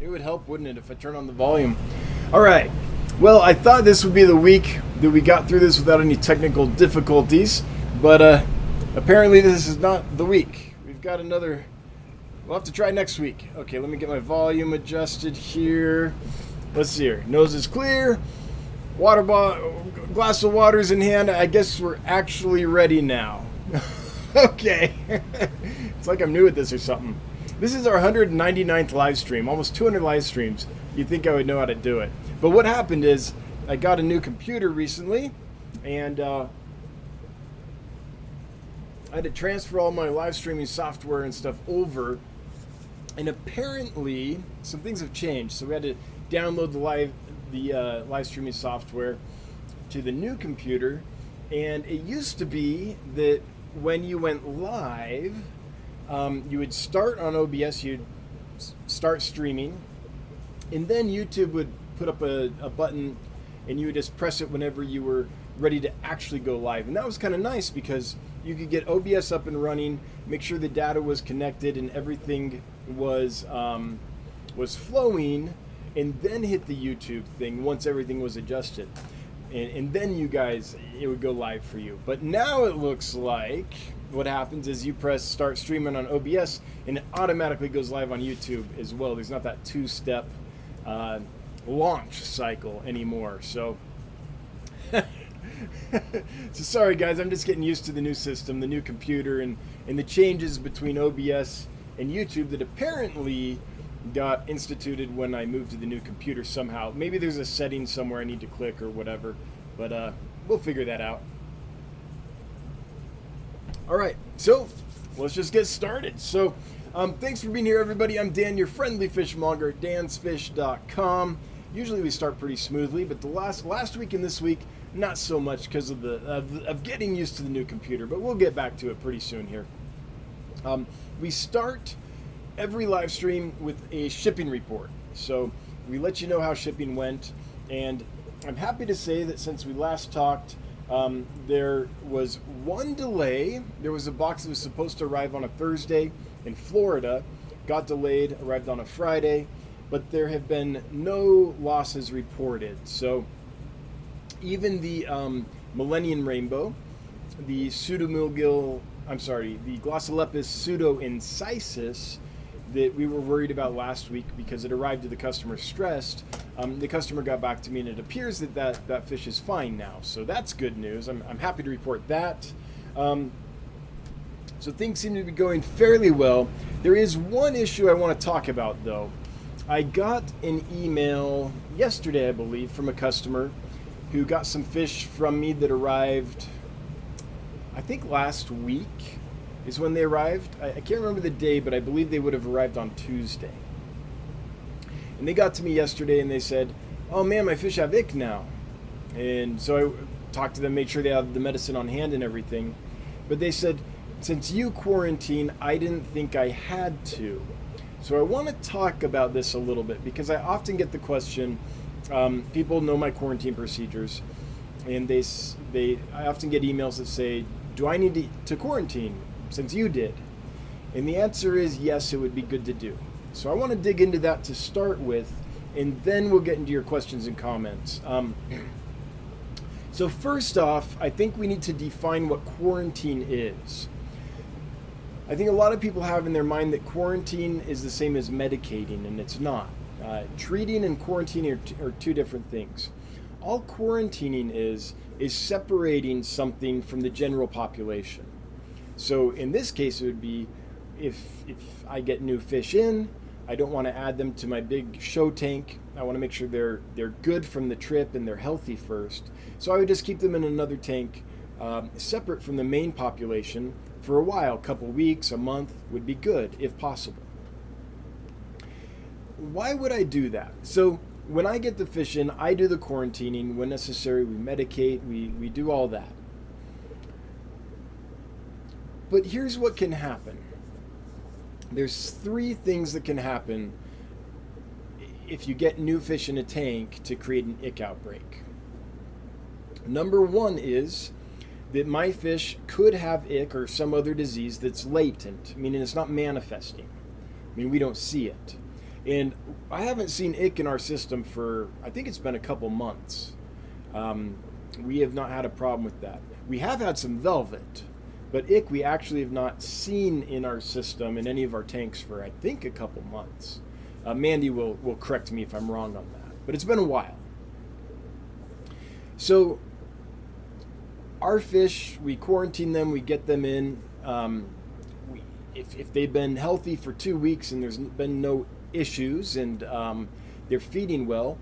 It would help, wouldn't it, if I turn on the volume? All right. Well, I thought this would be the week that we got through this without any technical difficulties, but apparently this is not the week. We've got another... We'll have to try next week. Okay, let me get my volume adjusted here. Let's see here. Nose is clear. Glass of water's in hand. I guess we're actually ready now. Okay. It's like I'm new at this or something. This is our 199th live stream, almost 200 live streams. You'd think I would know how to do it. But what happened is I got a new computer recently, and I had to transfer all my live streaming software and stuff over. And apparently some things have changed. So we had to download the live streaming software to the new computer. And it used to be that when you went live, you would start on OBS, you'd start streaming, and then YouTube would put up a button and you would just press it whenever you were ready to actually go live. And that was kind of nice because you could get OBS up and running, make sure the data was connected and everything was flowing, and then hit the YouTube thing once everything was adjusted. And then you guys, it would go live for you. But now it looks like what happens is you press start streaming on OBS and it automatically goes live on YouTube as well. There's not that two-step launch cycle anymore. So, so sorry guys, I'm just getting used to the new system, the new computer, and the changes between OBS and YouTube that apparently got instituted when I moved to the new computer somehow. Maybe there's a setting somewhere I need to click or whatever, but we'll figure that out. All right, so let's just get started. So thanks for being here, everybody. I'm Dan, your friendly fishmonger at dansfish.com. Usually we start pretty smoothly, but the last week and this week, not so much because of getting used to the new computer, but we'll get back to it pretty soon here. We start every live stream with a shipping report. So we let you know how shipping went, and I'm happy to say that since we last talked, there was one delay. There was a box that was supposed to arrive on a Thursday in Florida, got delayed, arrived on a Friday, but there have been no losses reported. So even the Millennium Rainbow, the the Glossolepis pseudo-incisus that we were worried about last week because it arrived to the customer stressed, the customer got back to me and it appears that fish is fine now. So that's good news. I'm happy to report that. So things seem to be going fairly well. There is one issue I want to talk about though. I got an email yesterday, I believe, from a customer who got some fish from me that arrived, I think last week is when they arrived. I can't remember the day, but I believe they would have arrived on Tuesday. And they got to me yesterday and they said, oh man, my fish have ick now. And so I talked to them, made sure they had the medicine on hand and everything. But they said, since you quarantine, I didn't think I had to. So I want to talk about this a little bit because I often get the question, people know my quarantine procedures, and I often get emails that say, do I need to quarantine since you did? And the answer is yes, it would be good to do. So I want to dig into that to start with, and then we'll get into your questions and comments. So first off, I think we need to define what quarantine is. I think a lot of people have in their mind that quarantine is the same as medicating, and it's not. Treating and quarantining are two different things. All quarantining is separating something from the general population. So in this case, it would be if I get new fish in, I don't want to add them to my big show tank. I want to make sure they're good from the trip and they're healthy first. So I would just keep them in another tank, separate from the main population for a while, a couple weeks, a month would be good if possible. Why would I do that? So when I get the fish in, I do the quarantining. When necessary, we medicate, we do all that. But here's what can happen. There's three things that can happen if you get new fish in a tank to create an ick outbreak. Number one is that my fish could have ick or some other disease that's latent, meaning it's not manifesting. I mean, we don't see it. And I haven't seen ick in our system for, I think it's been a couple months. We have not had a problem with that. We have had some velvet, but ick we actually have not seen in our system in any of our tanks for, I think, a couple months. Mandy will correct me if I'm wrong on that, but it's been a while. So our fish, we quarantine them, we get them in. If they've been healthy for 2 weeks and there's been no issues and they're feeding well,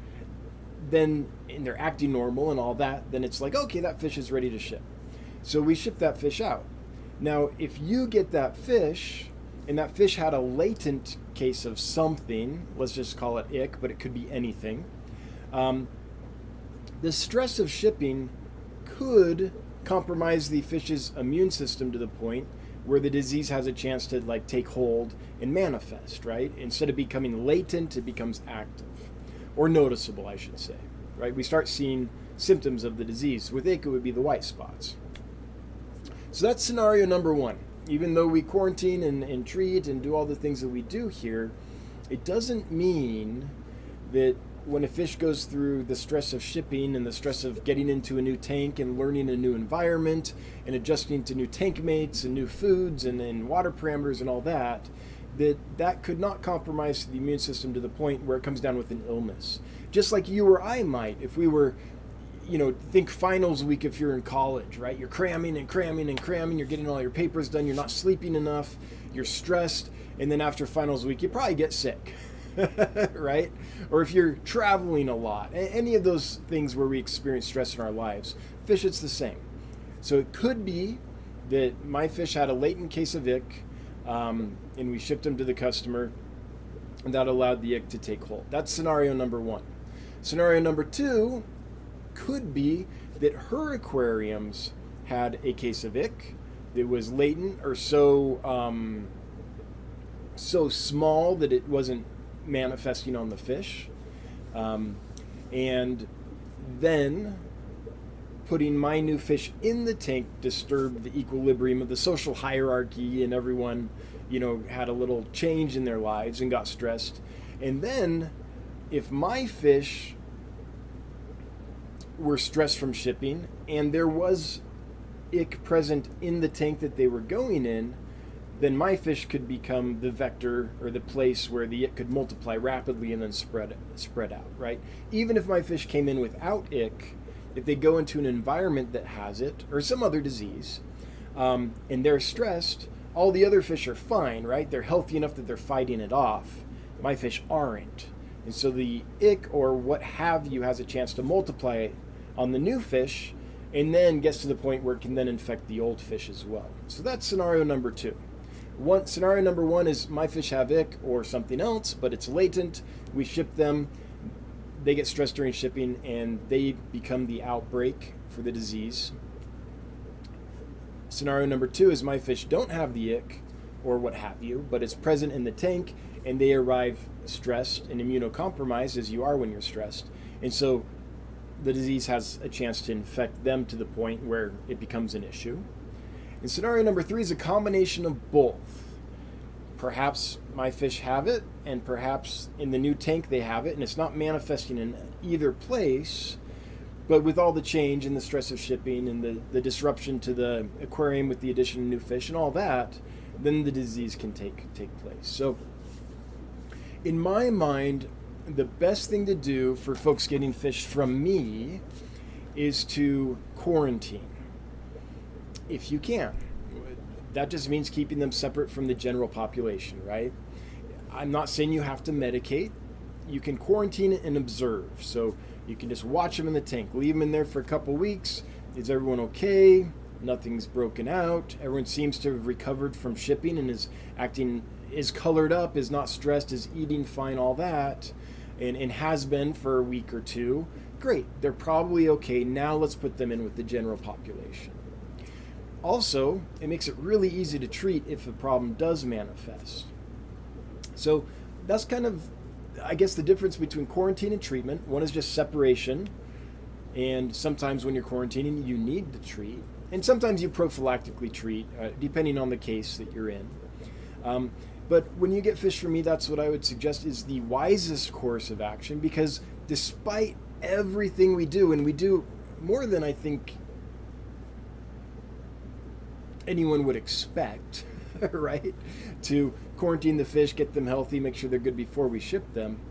then and they're acting normal and all that, then it's like, okay, that fish is ready to ship. So we ship that fish out. Now, if you get that fish and that fish had a latent case of something, let's just call it ick, but it could be anything, the stress of shipping could compromise the fish's immune system to the point where the disease has a chance to like take hold and manifest, right? Instead of becoming latent, it becomes active, or noticeable, I should say, right? We start seeing symptoms of the disease. With ick, it would be the white spots. So that's scenario number one. Even though we quarantine and treat and do all the things that we do here, it doesn't mean that when a fish goes through the stress of shipping and the stress of getting into a new tank and learning a new environment and adjusting to new tank mates and new foods and water parameters and all that, that could not compromise the immune system to the point where it comes down with an illness. Just like you or I might, if we were, think finals week if you're in college, right? You're cramming and cramming and cramming, you're getting all your papers done, you're not sleeping enough, you're stressed, and then after finals week, you probably get sick. Right? Or if you're traveling a lot, any of those things where we experience stress in our lives, fish, it's the same. So it could be that my fish had a latent case of ick, and we shipped them to the customer, and that allowed the ick to take hold. That's scenario number one. Scenario number two could be that her aquariums had a case of ick that was latent or so small that it wasn't manifesting on the fish, and then putting my new fish in the tank disturbed the equilibrium of the social hierarchy, and everyone had a little change in their lives and got stressed. And then if my fish were stressed from shipping and there was ick present in the tank that they were going in, then my fish could become the vector or the place where the ick could multiply rapidly and then spread out, right? Even if my fish came in without ick, if they go into an environment that has it or some other disease, and they're stressed, all the other fish are fine, right? They're healthy enough that they're fighting it off. My fish aren't. And so the ick or what have you has a chance to multiply on the new fish and then gets to the point where it can then infect the old fish as well. So that's scenario number two. Scenario number one is my fish have ick or something else, but it's latent. We ship them, they get stressed during shipping, and they become the outbreak for the disease. Scenario number two is my fish don't have the ick or what have you, but it's present in the tank, and they arrive stressed and immunocompromised, as you are when you're stressed. And so the disease has a chance to infect them to the point where it becomes an issue. And scenario number three is a combination of both. Perhaps my fish have it, and perhaps in the new tank they have it, and it's not manifesting in either place, but with all the change and the stress of shipping and the disruption to the aquarium with the addition of new fish and all that, then the disease can take place. So in my mind, the best thing to do for folks getting fish from me is to quarantine. If you can. That just means keeping them separate from the general population, right? I'm not saying you have to medicate. You can quarantine and observe. So you can just watch them in the tank. Leave them in there for a couple weeks. Is everyone okay? Nothing's broken out. Everyone seems to have recovered from shipping and is colored up, is not stressed, is eating fine, all that, and has been for a week or two. Great. They're probably okay. Now let's put them in with the general population. Also, it makes it really easy to treat if a problem does manifest. So that's kind of, I guess, the difference between quarantine and treatment. One is just separation, and sometimes when you're quarantining, you need to treat. And sometimes you prophylactically treat, depending on the case that you're in. But when you get fish from me, that's what I would suggest is the wisest course of action, because despite everything we do, and we do more than I think anyone would expect, right? To quarantine the fish, get them healthy, make sure they're good before we ship them.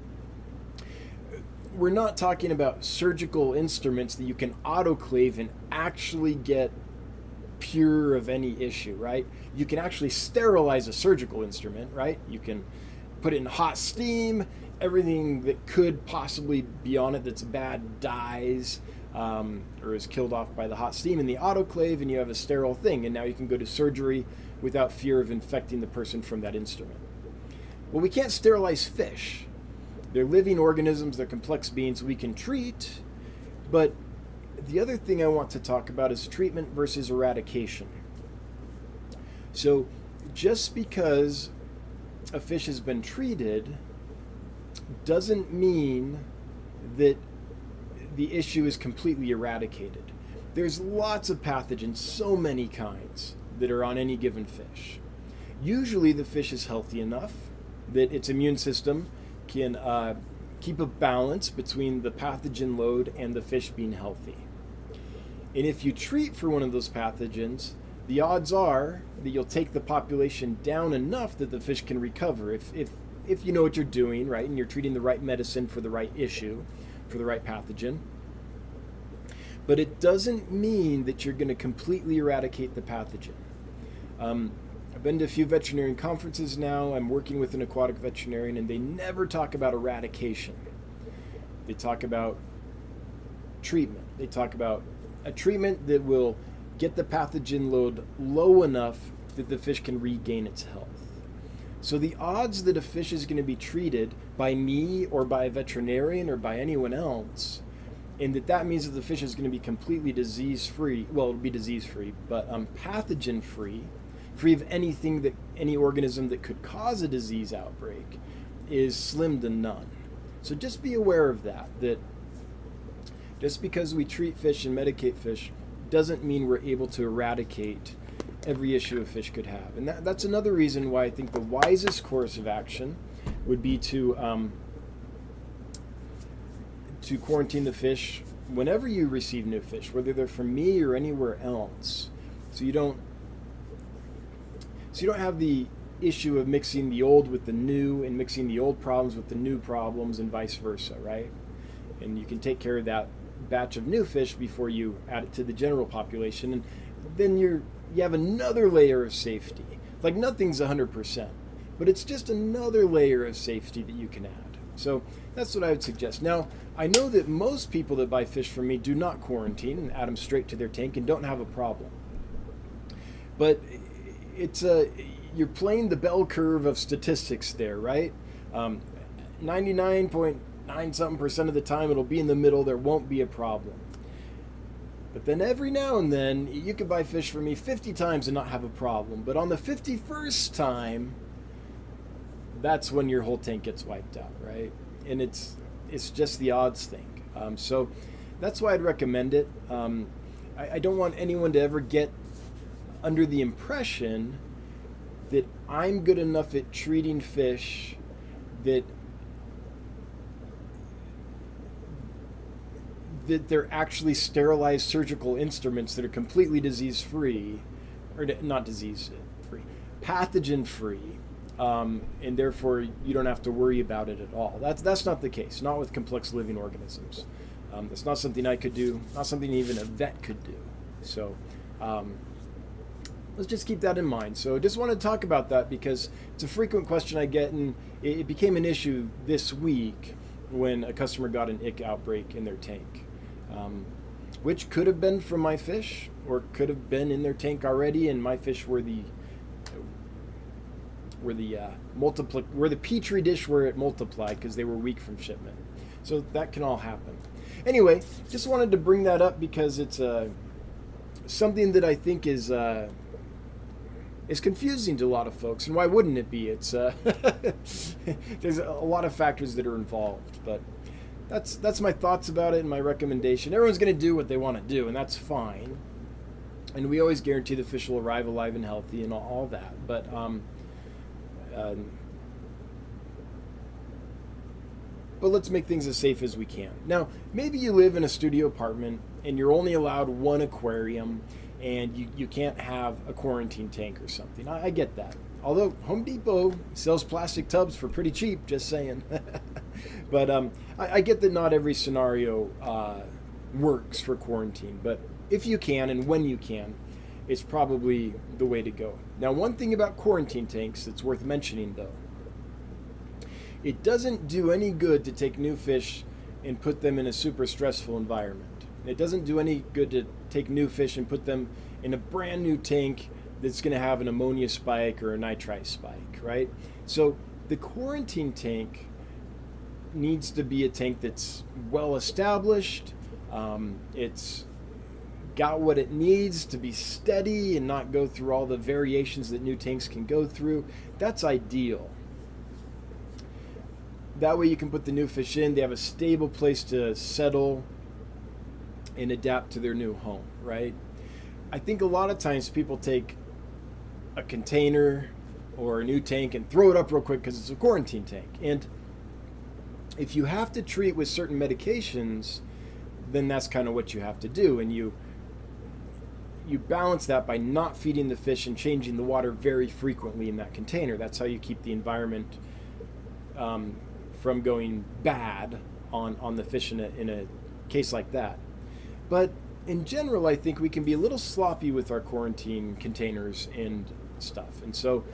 We're not talking about surgical instruments that you can autoclave and actually get pure of any issue, right? You can actually sterilize a surgical instrument, right? You can put it in hot steam, everything that could possibly be on it that's bad dies or is killed off by the hot steam in the autoclave, and you have a sterile thing, and now you can go to surgery without fear of infecting the person from that instrument. Well, we can't sterilize fish. They're living organisms, they're complex beings we can treat, but the other thing I want to talk about is treatment versus eradication. So just because a fish has been treated doesn't mean that the issue is completely eradicated. There's lots of pathogens, so many kinds, that are on any given fish. Usually the fish is healthy enough that its immune system can keep a balance between the pathogen load and the fish being healthy. And if you treat for one of those pathogens, the odds are that you'll take the population down enough that the fish can recover if you know what you're doing, right, and you're treating the right medicine for the right issue, for the right pathogen. But it doesn't mean that you're going to completely eradicate the pathogen. I've been to a few veterinarian conferences now. I'm working with an aquatic veterinarian, and they never talk about eradication. They talk about treatment. They talk about a treatment that will get the pathogen load low enough that the fish can regain its health. So the odds that a fish is going to be treated by me or by a veterinarian or by anyone else, and that means that the fish is going to be completely disease-free, well, it'll be disease-free, but pathogen-free, free of anything any organism that could cause a disease outbreak, is slim to none. So just be aware of that just because we treat fish and medicate fish doesn't mean we're able to eradicate every issue a fish could have. And that's another reason why I think the wisest course of action would be to quarantine the fish whenever you receive new fish, whether they're from me or anywhere else. So you don't have the issue of mixing the old with the new and mixing the old problems with the new problems and vice versa, right? And you can take care of that batch of new fish before you add it to the general population, and then you have another layer of safety. Like nothing's 100%, but it's just another layer of safety that you can add. So that's what I would suggest. Now, I know that most people that buy fish from me do not quarantine and add them straight to their tank and don't have a problem. But you're playing the bell curve of statistics there, right? 99.9% of the time it'll be in the middle, there won't be a problem. But then every now and then you can buy fish from me 50 times and not have a problem. But on the 51st time, that's when your whole tank gets wiped out, right? And it's just the odds thing. So that's why I'd recommend it. I don't want anyone to ever get under the impression that I'm good enough at treating fish that they're actually sterilized surgical instruments that are completely disease-free, or not disease-free, pathogen-free, and therefore you don't have to worry about it at all. That's not the case, not with complex living organisms. It's not something I could do, not something even a vet could do. So let's just keep that in mind. So just want to talk about that because it's a frequent question I get, and it became an issue this week when a customer got an ick outbreak in their tank, which could have been from my fish or could have been in their tank already, and my fish were the petri dish where it multiplied because they were weak from shipment. So that can all happen. Anyway, just wanted to bring that up because it's something that I think is confusing to a lot of folks, and why wouldn't it be? It's there's a lot of factors that are involved, but that's my thoughts about it and my recommendation. Everyone's going to do what they want to do, and that's fine. And we always guarantee the fish will arrive alive and healthy and all that. But But let's make things as safe as we can. Now, maybe you live in a studio apartment and you're only allowed one aquarium and you can't have a quarantine tank or something. I get that. Although Home Depot sells plastic tubs for pretty cheap, just saying. But I get that not every scenario works for quarantine. But if you can and when you can, it's probably the way to go. Now, one thing about quarantine tanks that's worth mentioning, though, it doesn't do any good to take new fish and put them in a super stressful environment. It doesn't do any good to take new fish and put them in a brand new tank that's going to have an ammonia spike or a nitrite spike, right? So the quarantine tank needs to be a tank that's well established. It's got what it needs to be steady and not go through all the variations that new tanks can go through. That's ideal. That way you can put the new fish in. They have a stable place to settle and adapt to their new home, right? I think a lot of times people take a container or a new tank and throw it up real quick because it's a quarantine tank. And if you have to treat with certain medications, then that's kind of what you have to do. And you balance that by not feeding the fish and changing the water very frequently in that container. That's how you keep the environment from going bad on the fish in a case like that. But in general, I think we can be a little sloppy with our quarantine containers and stuff. And so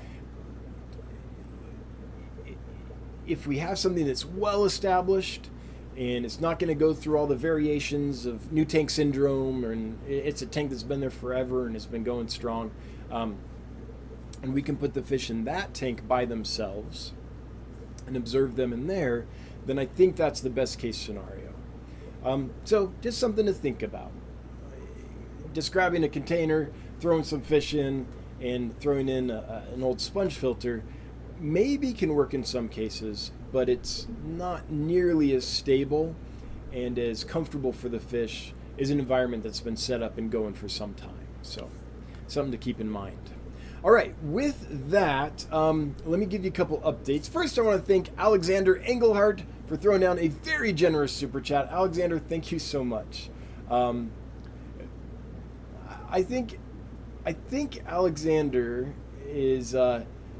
if we have something that's well established and it's not going to go through all the variations of new tank syndrome, and it's a tank that's been there forever and has been going strong, and we can put the fish in that tank by themselves and observe them in there, then I think that's the best case scenario. So just something to think about. Just grabbing a container, throwing some fish in, and throwing in an old sponge filter maybe can work in some cases, but it's not nearly as stable and as comfortable for the fish as an environment that's been set up and going for some time. So something to keep in mind. All right, with that, let me give you a couple updates. First, I want to thank Alexander Engelhardt for throwing down a very generous super chat. Alexander, thank you so much. I think Alexander is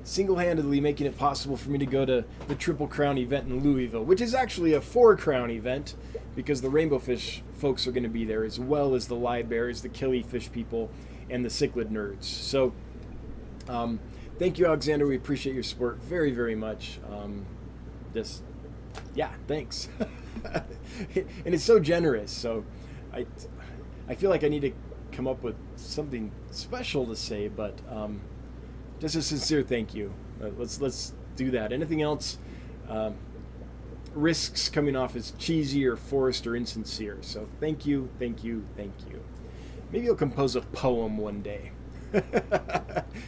single-handedly making it possible for me to go to the Triple Crown event in Louisville, which is actually a 4-crown event because the rainbow fish folks are going to be there, as well as the live bears, the killifish people, and the cichlid nerds. So thank you, Alexander. We appreciate your support very, very much. Thanks. And it's so generous. So I feel like I need to come up with something special to say, but just a sincere thank you. Let's do that. Anything else risks coming off as cheesy or forced or insincere. So thank you, thank you, thank you. Maybe you'll compose a poem one day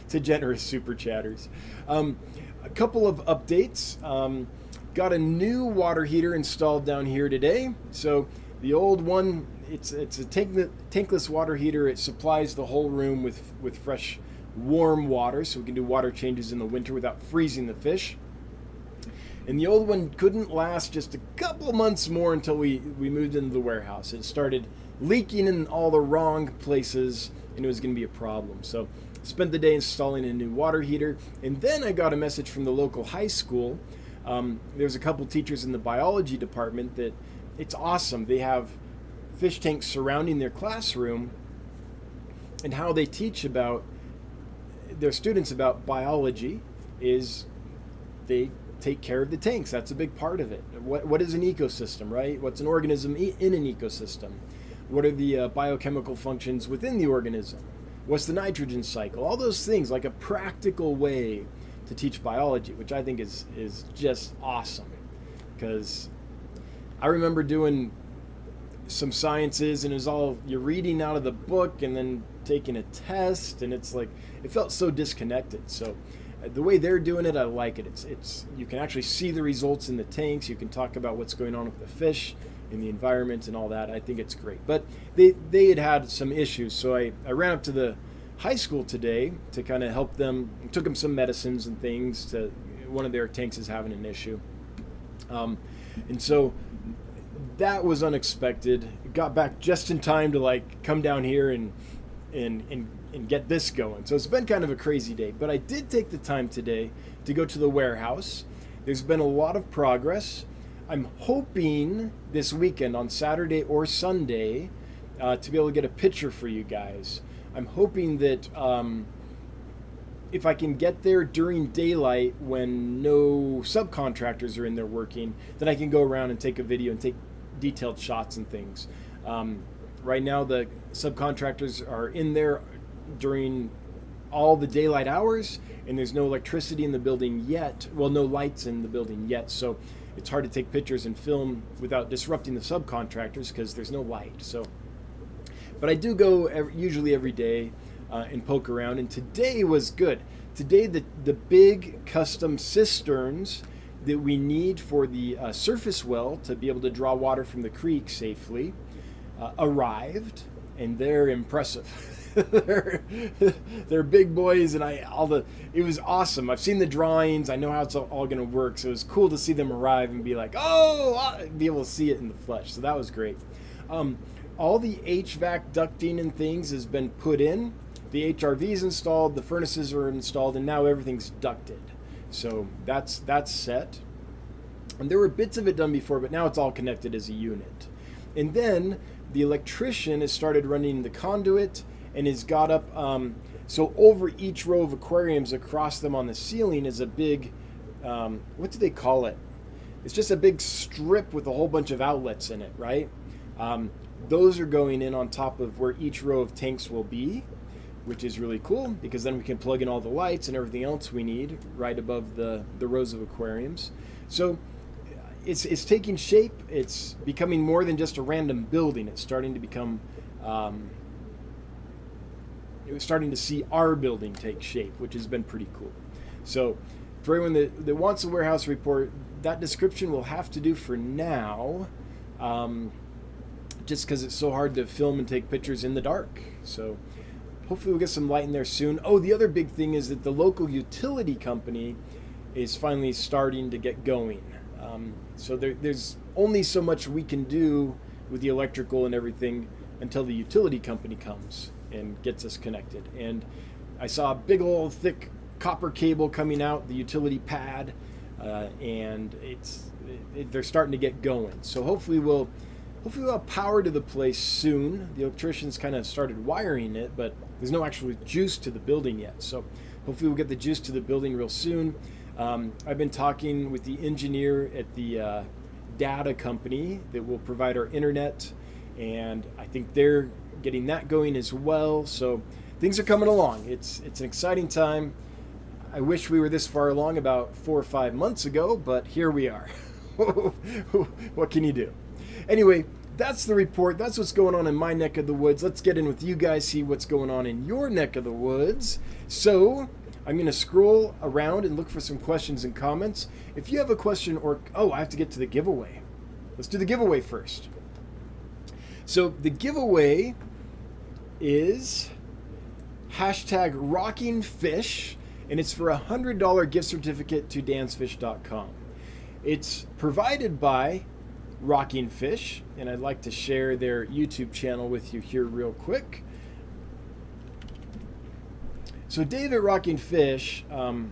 to generous super chatters. A couple of updates. Got a new water heater installed down here today. So the old one, it's a tankless water heater. It supplies the whole room with fresh, warm water, so we can do water changes in the winter without freezing the fish. And the old one couldn't last just a couple months more until we moved into the warehouse. It started leaking in all the wrong places, and it was going to be a problem. So spent the day installing a new water heater, and then I got a message from the local high school. There's a couple teachers in the biology department that it's awesome. They have fish tanks surrounding their classroom, and how they teach about their students about biology is they take care of the tanks. That's a big part of it. What is an ecosystem, right? What's an organism in an ecosystem? What are the biochemical functions within the organism? What's the nitrogen cycle? All those things, like a practical way to teach biology, which I think is just awesome. Because I remember doing some sciences, and it was all you're reading out of the book and then taking a test, and it's like it felt so disconnected. So the way they're doing it, I like it. It's you can actually see the results in the tanks. You can talk about what's going on with the fish in the environment and all that. I think it's great. But they had some issues, so I ran up to the high school today to kind of help them. Took them some medicines and things. To one of their tanks is having an issue, and so that was unexpected. Got back just in time to like come down here and get this going. So it's been kind of a crazy day, but I did take the time today to go to the warehouse. There's been a lot of progress. I'm hoping this weekend on Saturday or Sunday to be able to get a picture for you guys. I'm hoping that if I can get there during daylight when no subcontractors are in there working, then I can go around and take a video and take detailed shots and things. Right now the subcontractors are in there during all the daylight hours, and there's no electricity in the building yet. Well, no lights in the building yet, so it's hard to take pictures and film without disrupting the subcontractors because there's no light. So, but I do go usually every day and poke around, and today was good. Today the big custom cisterns that we need for the surface well to be able to draw water from the creek safely arrived, and they're impressive. they're big boys, and it was awesome. I've seen the drawings. I know how it's all going to work, so it was cool to see them arrive and be like, be able to see it in the flesh. So that was great. All the HVAC ducting and things has been put in. The HRV's installed, the furnaces are installed, and now everything's ducted. So that's set. And there were bits of it done before, but now it's all connected as a unit. And then the electrician has started running the conduit and has got up, so over each row of aquariums across them on the ceiling is a big, what do they call it? It's just a big strip with a whole bunch of outlets in it, right? Those are going in on top of where each row of tanks will be, which is really cool because then we can plug in all the lights and everything else we need right above the rows of aquariums. So it's taking shape. It's becoming more than just a random building. It's starting to become, it was starting to see our building take shape, which has been pretty cool. So for everyone that wants a warehouse report, that description will have to do for now, just because it's so hard to film and take pictures in the dark. So hopefully we'll get some light in there soon. Oh, the other big thing is that the local utility company is finally starting to get going. So there's only so much we can do with the electrical and everything until the utility company comes and gets us connected. And I saw a big old thick copper cable coming out, the utility pad, and they're starting to get going. So hopefully we'll have power to the place soon. The electricians kind of started wiring it, but there's no actual juice to the building yet. So hopefully we'll get the juice to the building real soon. I've been talking with the engineer at the data company that will provide our internet, and I think they're getting that going as well. So things are coming along. It's an exciting time. I wish we were this far along about 4 or 5 months ago, but here we are. What can you do? Anyway, that's the report. That's what's going on in my neck of the woods. Let's get in with you guys, see what's going on in your neck of the woods. So I'm going to scroll around and look for some questions and comments. If you have a question I have to get to the giveaway. Let's do the giveaway first. So the giveaway is #RockingFish, and it's for a $100 gift certificate to dansfish.com. It's provided by Rocking Fish, and I'd like to share their YouTube channel with you here real quick. So Dave at Rocking Fish, well,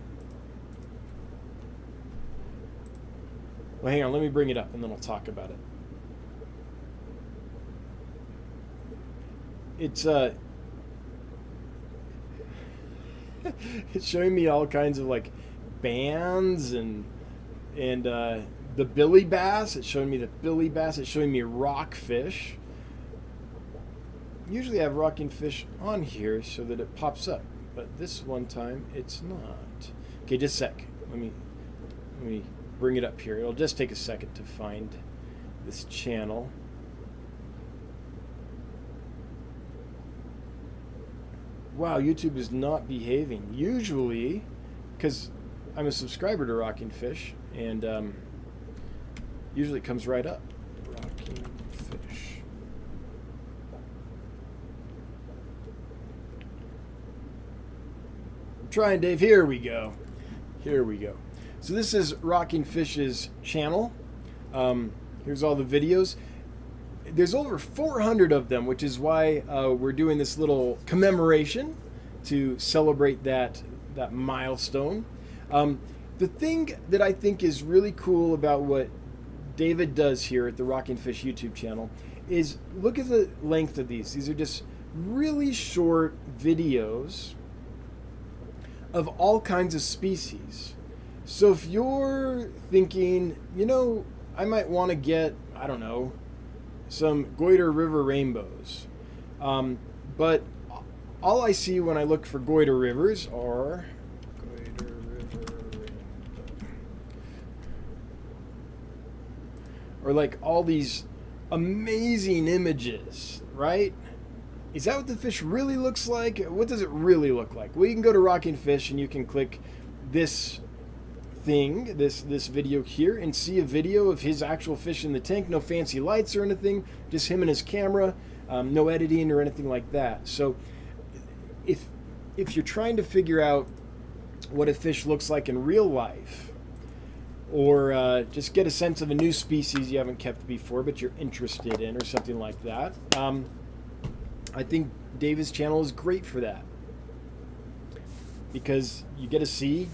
hang on, let me bring it up and then I'll talk about it. It's it's showing me all kinds of like bands and the billy bass. It's showing me the billy bass. It's showing me rockfish. Usually I have Rocking Fish on here so that it pops up, but this one time it's not. Okay, just a sec. Let me bring it up here. It'll just take a second to find this channel. Wow, YouTube is not behaving. Usually, because I'm a subscriber to Rocking Fish, and usually it comes right up. Rocking Fish. Trying, Dave. Here we go. Here we go. So this is Rocking Fish's channel. Here's all the videos. There's over 400 of them, which is why we're doing this little commemoration to celebrate that milestone. The thing that I think is really cool about what David does here at the Rocking Fish YouTube channel is look at the length of these. These are just really short videos of all kinds of species. So if you're thinking, you know, I might want to get, I don't know, some Goiter River rainbows. But all I see when I look for Goiter Rivers are Goiter River rainbow. Or like all these amazing images, right? Is that what the fish really looks like? What does it really look like? Well, you can go to Rocking Fish and you can click this thing, this video here, and see a video of his actual fish in the tank. No fancy lights or anything, just him and his camera, no editing or anything like that. So if you're trying to figure out what a fish looks like in real life, or just get a sense of a new species you haven't kept before but you're interested in or something like that, I think David's channel is great for that, because you get to see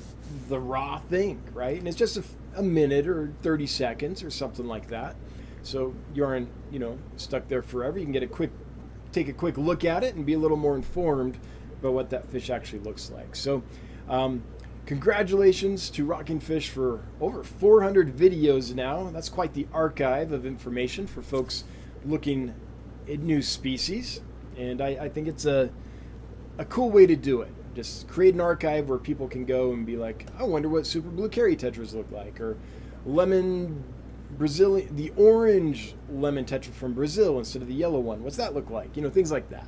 the raw thing, right? And it's just a minute or 30 seconds or something like that. So you aren't, you know, stuck there forever. You can take a quick look at it and be a little more informed about what that fish actually looks like. So congratulations to Rocking Fish for over 400 videos now. That's quite the archive of information for folks looking at new species. And I think it's a cool way to do it. Just create an archive where people can go and be like, I wonder what super blue carry tetras look like, or lemon Brazilian, the orange lemon tetra from Brazil instead of the yellow one. What's that look like? You know, things like that.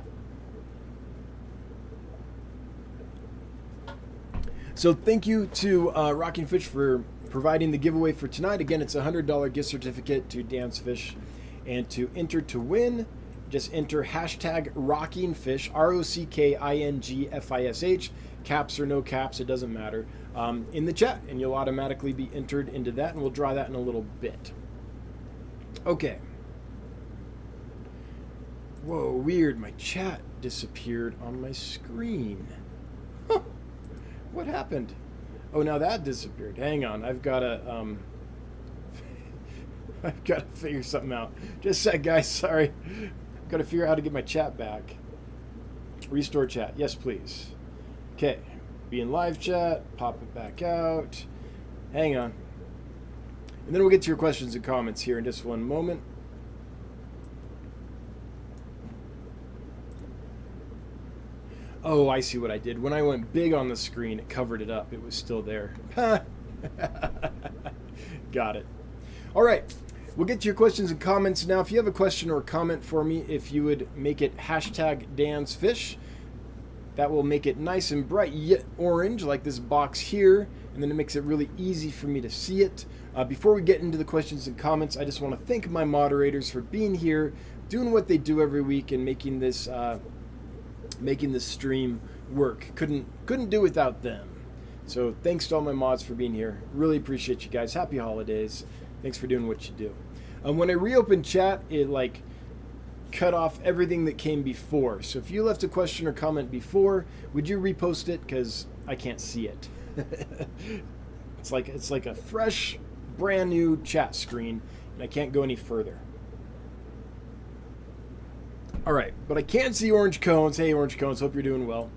So thank you to Rocking Fish for providing the giveaway for tonight. Again, it's a $100 gift certificate to Dan's Fish. And to enter to win, just enter hashtag RockingFish, RockingFish, caps or no caps, it doesn't matter, in the chat, and you'll automatically be entered into that, and we'll draw that in a little bit. Okay. Whoa, weird. My chat disappeared on my screen. Huh. What happened? Oh, now that disappeared. Hang on. I've got to figure something out. Just a sec, guys. Sorry. Got to figure out how to get my chat back. Restore chat. Yes, please. Okay. Be in live chat. Pop it back out. Hang on. And then we'll get to your questions and comments here in just one moment. Oh, I see what I did. When I went big on the screen, it covered it up. It was still there. Got it. All right. We'll get to your questions and comments now. If you have a question or a comment for me, if you would make it hashtag Dan's Fish, that will make it nice and bright yet orange like this box here, and then it makes it really easy for me to see it. Before we get into the questions and comments, I just want to thank my moderators for being here, doing what they do every week, and making this stream work. Couldn't do without them. So thanks to all my mods for being here. Really appreciate you guys. Happy holidays. Thanks for doing what you do. When I reopened chat, it like cut off everything that came before. So if you left a question or comment before, would you repost it? Because I can't see it. It's like a fresh, brand new chat screen, and I can't go any further. All right, but I can see Orange Cones. Hey, Orange Cones, hope you're doing well.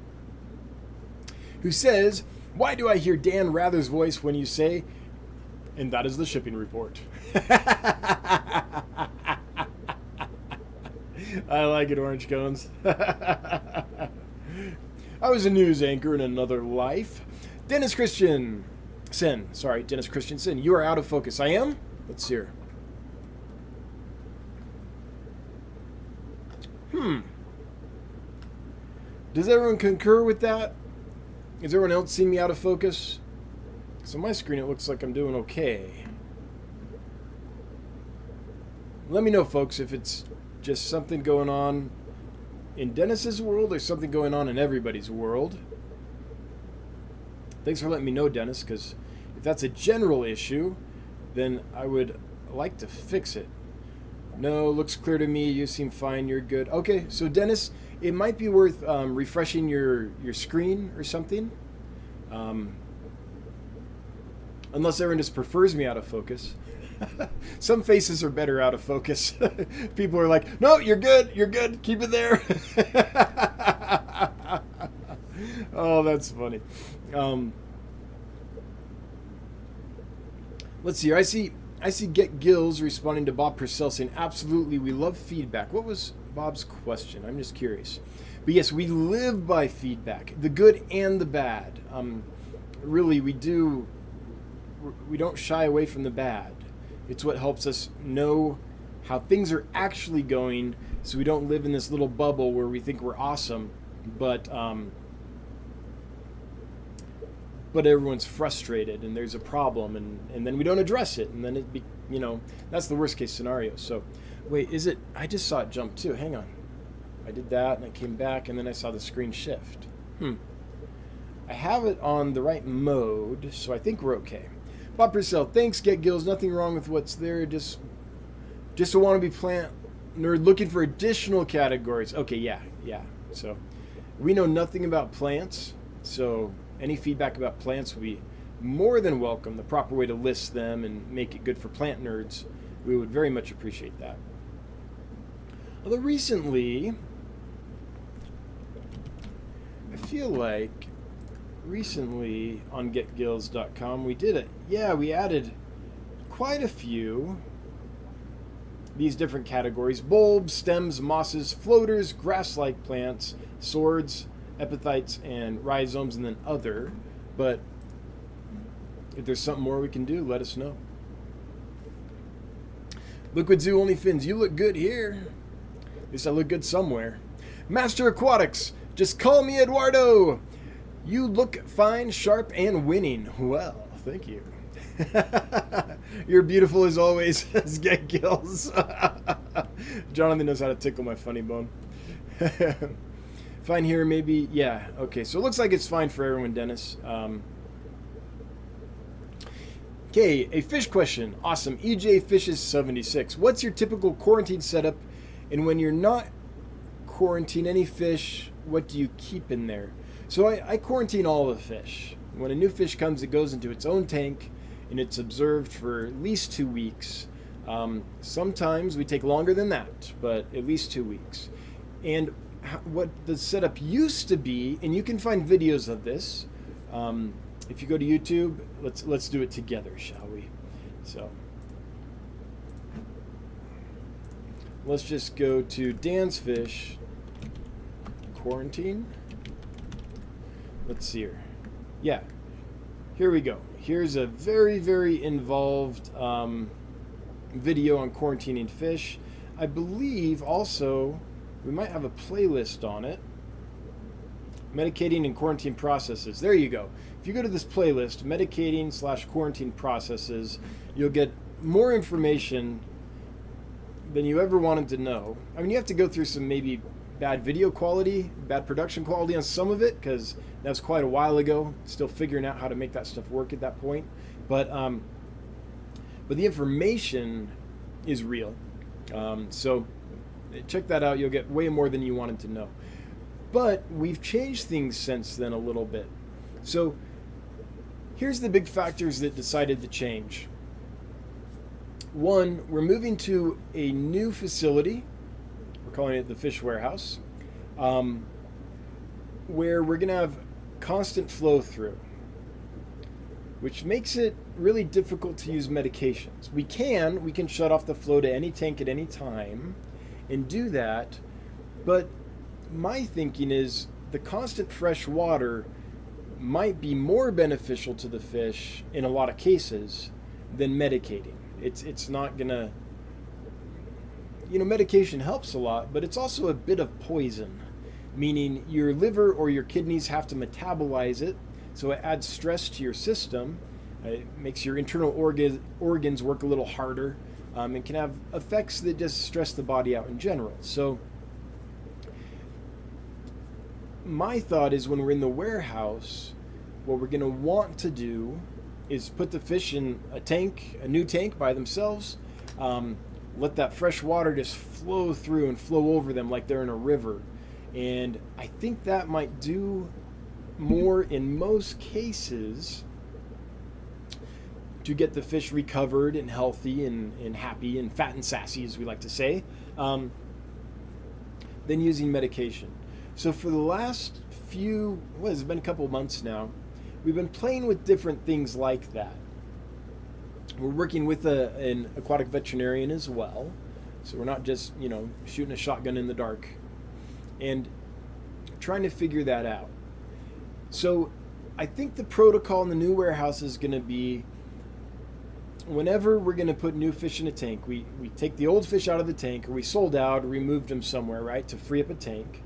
Who says, why do I hear Dan Rather's voice when you say, and that is the shipping report? I like it, Orange Cones. I was a news anchor in another life. Dennis Christiansen. You are out of focus. I am? Let's see here. Does everyone concur with that? Has everyone else seen me out of focus? So on my screen it looks like I'm doing okay. Let me know, folks, if it's just something going on in Dennis's world or something going on in everybody's world. Thanks for letting me know, Dennis, because if that's a general issue, then I would like to fix it. No, looks clear to me. You seem fine. You're good. Okay, so Dennis, it might be worth refreshing your screen or something. Unless everyone just prefers me out of focus. Some faces are better out of focus. People are like, no, you're good, keep it there. Oh, that's funny. Let's see here. I see Get Gills responding to Bob Purcell saying, absolutely, we love feedback. What was Bob's question? I'm just curious. But yes, we live by feedback, the good and the bad. Really, we don't shy away from the bad. It's what helps us know how things are actually going, so we don't live in this little bubble where we think we're awesome, but everyone's frustrated and there's a problem, and then we don't address it, and then that's the worst case scenario. So wait, is it? I just saw it jump too. Hang on. I did that and I came back and then I saw the screen shift. I have it on the right mode, so I think we're okay. Bob Purcell, thanks, Get Gills. Nothing wrong with what's there. Just a wannabe plant nerd looking for additional categories. Okay, yeah. So we know nothing about plants, so any feedback about plants would be more than welcome. The proper way to list them and make it good for plant nerds, we would very much appreciate that. Although recently, I feel like on getgills.com we added quite a few these different categories: bulbs, stems, mosses, floaters, grass-like plants, swords, epiphytes, and rhizomes, and then other. But if there's something more we can do, let us know. Liquid Zoo Only Fins, you look good here. At least I look good somewhere. Master Aquatics, just call me Eduardo. You look fine, sharp, and winning. Well, thank you. You're beautiful as always, as Get Gills. Jonathan knows how to tickle my funny bone. Fine here, maybe. Yeah, okay. So it looks like it's fine for everyone, Dennis. Okay, a fish question. Awesome. EJ Fishes 76. What's your typical quarantine setup? And when you're not quarantine any fish, what do you keep in there? So I quarantine all the fish. When a new fish comes, it goes into its own tank, and it's observed for at least 2 weeks. Sometimes we take longer than that, but at least 2 weeks. And what the setup used to be, and you can find videos of this, if you go to YouTube, let's do it together, shall we? So let's just go to Dan's Fish quarantine. Let's see here. Yeah, here we go. Here's a very, very involved video on quarantining fish. I believe also we might have a playlist on it. Medicating and quarantine processes. There you go. If you go to this playlist, medicating/quarantine processes, you'll get more information than you ever wanted to know. I mean, you have to go through some maybe bad video quality, bad production quality on some of it, because that was quite a while ago. Still figuring out how to make that stuff work at that point. But the information is real. So check that out. You'll get way more than you wanted to know. But we've changed things since then a little bit. So here's the big factors that decided to change. One, we're moving to a new facility. We're calling it the Fish Warehouse, where we're going to have constant flow through, which makes it really difficult to use medications. We can shut off the flow to any tank at any time and do that, but my thinking is the constant fresh water might be more beneficial to the fish in a lot of cases than medicating. It's not gonna, medication helps a lot, but it's also a bit of poison, meaning your liver or your kidneys have to metabolize it, so it adds stress to your system. It makes your internal organs work a little harder, and can have effects that just stress the body out in general. So my thought is when we're in the warehouse, what we're going to want to do is put the fish in a new tank by themselves. Let that fresh water just flow through and flow over them like they're in a river. And I think that might do more in most cases to get the fish recovered and healthy and happy and fat and sassy, as we like to say, than using medication. So for the last it's been a couple of months now, we've been playing with different things like that. We're working with an aquatic veterinarian as well, so we're not just shooting a shotgun in the dark, and trying to figure that out. So I think the protocol in the new warehouse is going to be, whenever we're going to put new fish in a tank, we take the old fish out of the tank, or we sold out or removed them somewhere, right, to free up a tank.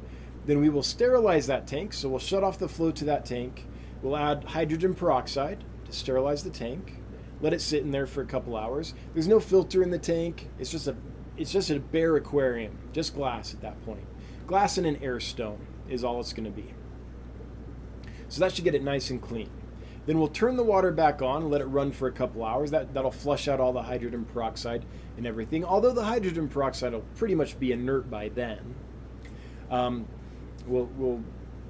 Then we will sterilize that tank, so we'll shut off the flow to that tank. We'll add hydrogen peroxide to sterilize the tank. Let it sit in there for a couple hours. There's no filter in the tank. It's just a bare aquarium, just glass at that point. Glass and an air stone is all it's going to be. So that should get it nice and clean. Then we'll turn the water back on and let it run for a couple hours. That'll flush out all the hydrogen peroxide and everything. Although the hydrogen peroxide will pretty much be inert by then. We'll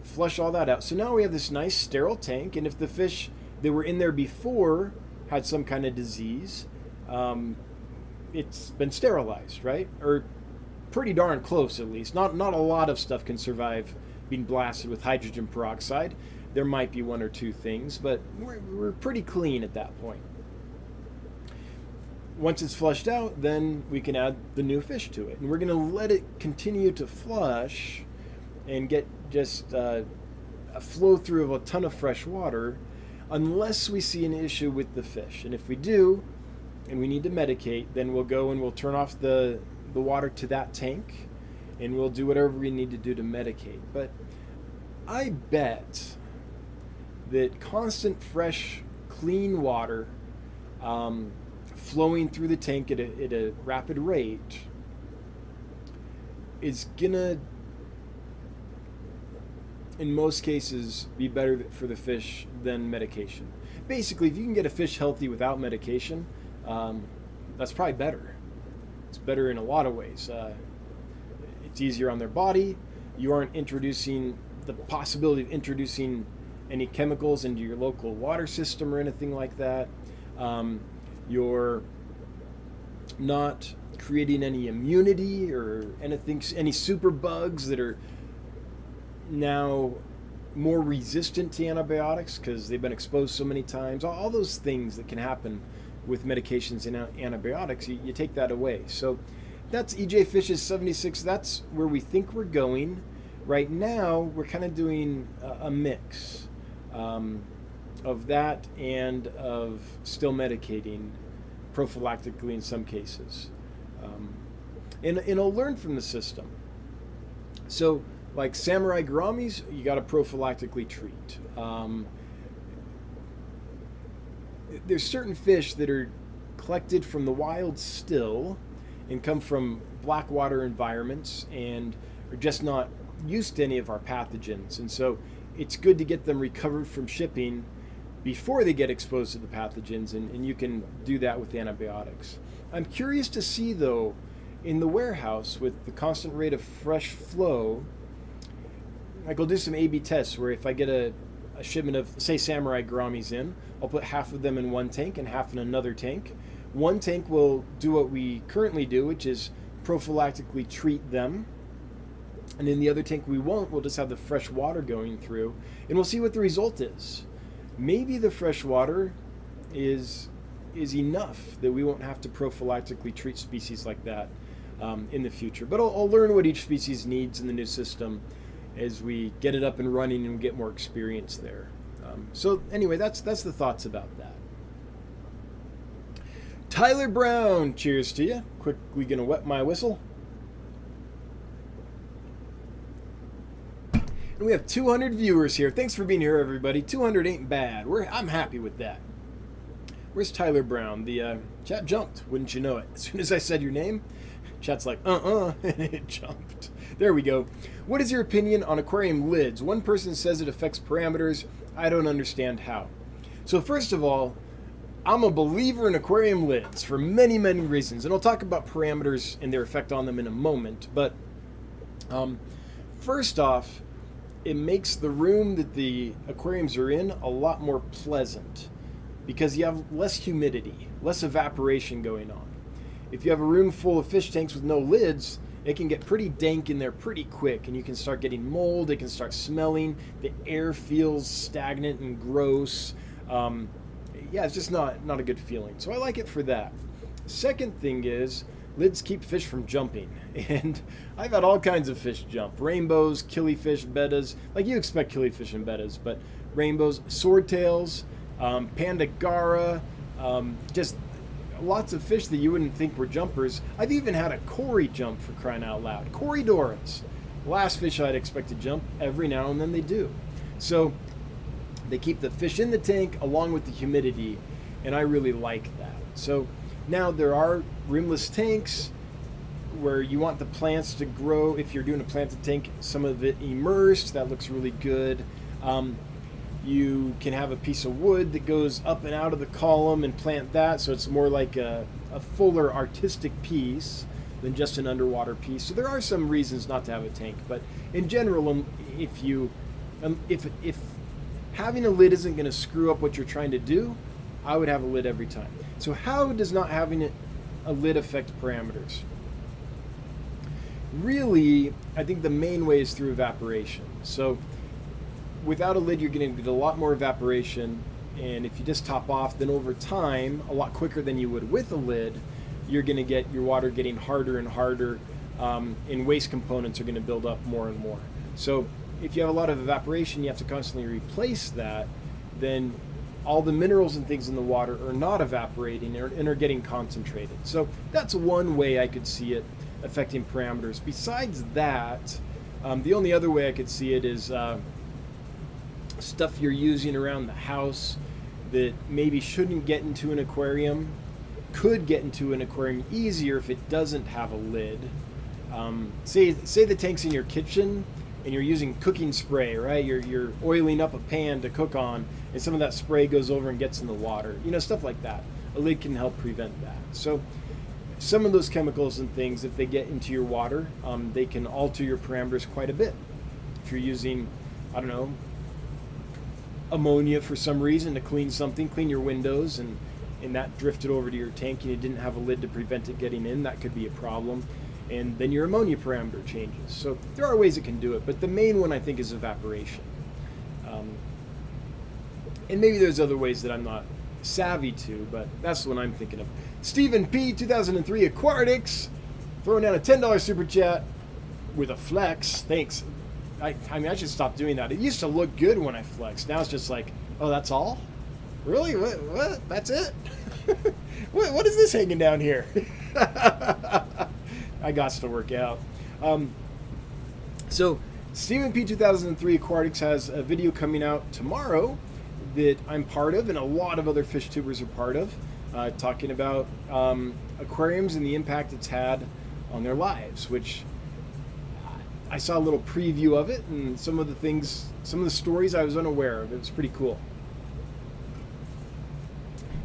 flush all that out. So now we have this nice sterile tank, and if the fish that were in there before had some kind of disease, it's been sterilized, right? Or pretty darn close, at least. Not a lot of stuff can survive being blasted with hydrogen peroxide. There might be one or two things, but we're pretty clean at that point. Once it's flushed out, then we can add the new fish to it. And we're going to let it continue to flush and get just a flow through of a ton of fresh water, unless we see an issue with the fish. And if we do, and we need to medicate, then we'll go and we'll turn off the water to that tank, and we'll do whatever we need to do to medicate. But I bet that constant, fresh, clean water flowing through the tank at a rapid rate is gonna, in most cases, be better for the fish than medication. Basically, if you can get a fish healthy without medication, that's probably better. It's better in a lot of ways. It's easier on their body. You aren't introducing the possibility of introducing any chemicals into your local water system or anything like that. You're not creating any immunity or anything, any super bugs that are now more resistant to antibiotics because they've been exposed so many times. All those things that can happen with medications and antibiotics, you take that away. So that's EJ Fish's 76. That's where we think we're going. Right now, we're kind of doing a mix of that and of still medicating prophylactically in some cases. And I'll learn from the system. So, like samurai gouramis, you got to prophylactically treat. There's certain fish that are collected from the wild still and come from black water environments and are just not used to any of our pathogens. And so it's good to get them recovered from shipping before they get exposed to the pathogens, and you can do that with antibiotics. I'm curious to see, though, in the warehouse with the constant rate of fresh flow, like I'll do some A/B tests where if I get a shipment of, say, samurai gouramis in, I'll put half of them in one tank and half in another tank. One tank will do what we currently do, which is prophylactically treat them. And in the other tank we won't. We'll just have the fresh water going through, and we'll see what the result is. Maybe the fresh water is enough that we won't have to prophylactically treat species like that in the future. But I'll learn what each species needs in the new system as we get it up and running and get more experience there. So anyway, that's the thoughts about that. Tyler Brown, cheers to you. Quickly gonna wet my whistle. And we have 200 viewers here. Thanks for being here, everybody. 200 ain't bad. I'm happy with that. Where's Tyler Brown? The chat jumped, wouldn't you know it? As soon as I said your name, Chat's like, and it jumped. There we go. What is your opinion on aquarium lids? One person says it affects parameters. I don't understand how. So first of all, I'm a believer in aquarium lids for many, many reasons. And I'll talk about parameters and their effect on them in a moment. But first off, it makes the room that the aquariums are in a lot more pleasant because you have less humidity, less evaporation going on. If you have a room full of fish tanks with no lids, it can get pretty dank in there pretty quick, and you can start getting mold, it can start smelling, the air feels stagnant and gross. Yeah, it's just not a good feeling. So I like it for that. Second thing is, lids keep fish from jumping, and I've had all kinds of fish jump. Rainbows, killifish, bettas, like you expect killifish and bettas, but rainbows, swordtails, pandagara, just lots of fish that you wouldn't think were jumpers. I've even had a Cory jump, for crying out loud. Corydoras. Last fish I'd expect to jump, every now and then they do. So they keep the fish in the tank along with the humidity, and I really like that. So now there are rimless tanks where you want the plants to grow. If you're doing a planted tank, some of it immersed, that looks really good. You can have a piece of wood that goes up and out of the column and plant that, so it's more like a fuller artistic piece than just an underwater piece. So there are some reasons not to have a tank, but in general, if having a lid isn't going to screw up what you're trying to do, I would have a lid every time. So how does not having a lid affect parameters? Really, I think the main way is through evaporation. So without a lid, you're going to get a lot more evaporation, and if you just top off, then over time, a lot quicker than you would with a lid, you're going to get your water getting harder and harder, and waste components are going to build up more and more. So if you have a lot of evaporation, you have to constantly replace that, then all the minerals and things in the water are not evaporating and are getting concentrated. So that's one way I could see it affecting parameters. Besides that, the only other way I could see it is stuff you're using around the house that maybe shouldn't get into an aquarium, could get into an aquarium easier if it doesn't have a lid. Say the tank's in your kitchen and you're using cooking spray, right? You're oiling up a pan to cook on, and some of that spray goes over and gets in the water. You know, stuff like that. A lid can help prevent that. So some of those chemicals and things, if they get into your water, they can alter your parameters quite a bit. If you're using, I don't know, ammonia for some reason to clean something, clean your windows, and that drifted over to your tank and you didn't have a lid to prevent it getting in, that could be a problem. And then your ammonia parameter changes. So there are ways it can do it, but the main one I think is evaporation. And maybe there's other ways that I'm not savvy to, but that's the one I'm thinking of. Stephen P. 2003 Aquatics, throwing down a $10 super chat with a flex. Thanks. I mean, I should stop doing that. It used to look good when I flexed. Now it's just like, oh, that's all? Really? What? That's it? What is this hanging down here? I got to work out. So Stephen P. 2003 Aquatics has a video coming out tomorrow that I'm part of, and a lot of other fish tubers are part of, talking about aquariums and the impact it's had on their lives, which I saw a little preview of it, and some of the stories I was unaware of. It was pretty cool.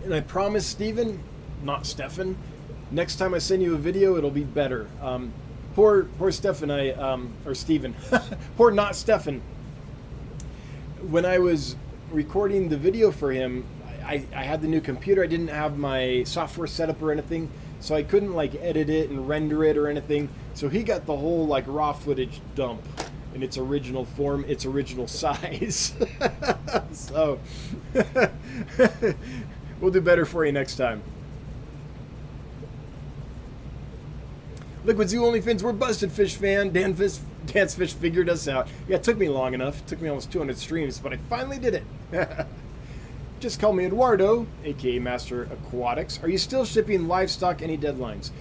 And I promise, Stephen, not Stefan, next time I send you a video, it'll be better. Poor Stefan, or Stephen, poor not Stefan. When I was recording the video for him, I had the new computer. I didn't have my software set up or anything, so I couldn't like edit it and render it or anything. So he got the whole like raw footage dump in its original form, its original size. So we'll do better for you next time. Liquid Zoo Only Fins, we're Busted Fish fan. Dance Fish figured us out. Yeah, it took me long enough. It took me almost 200 streams, but I finally did it. Just call me Eduardo, aka Master Aquatics. Are you still shipping livestock? Any deadlines?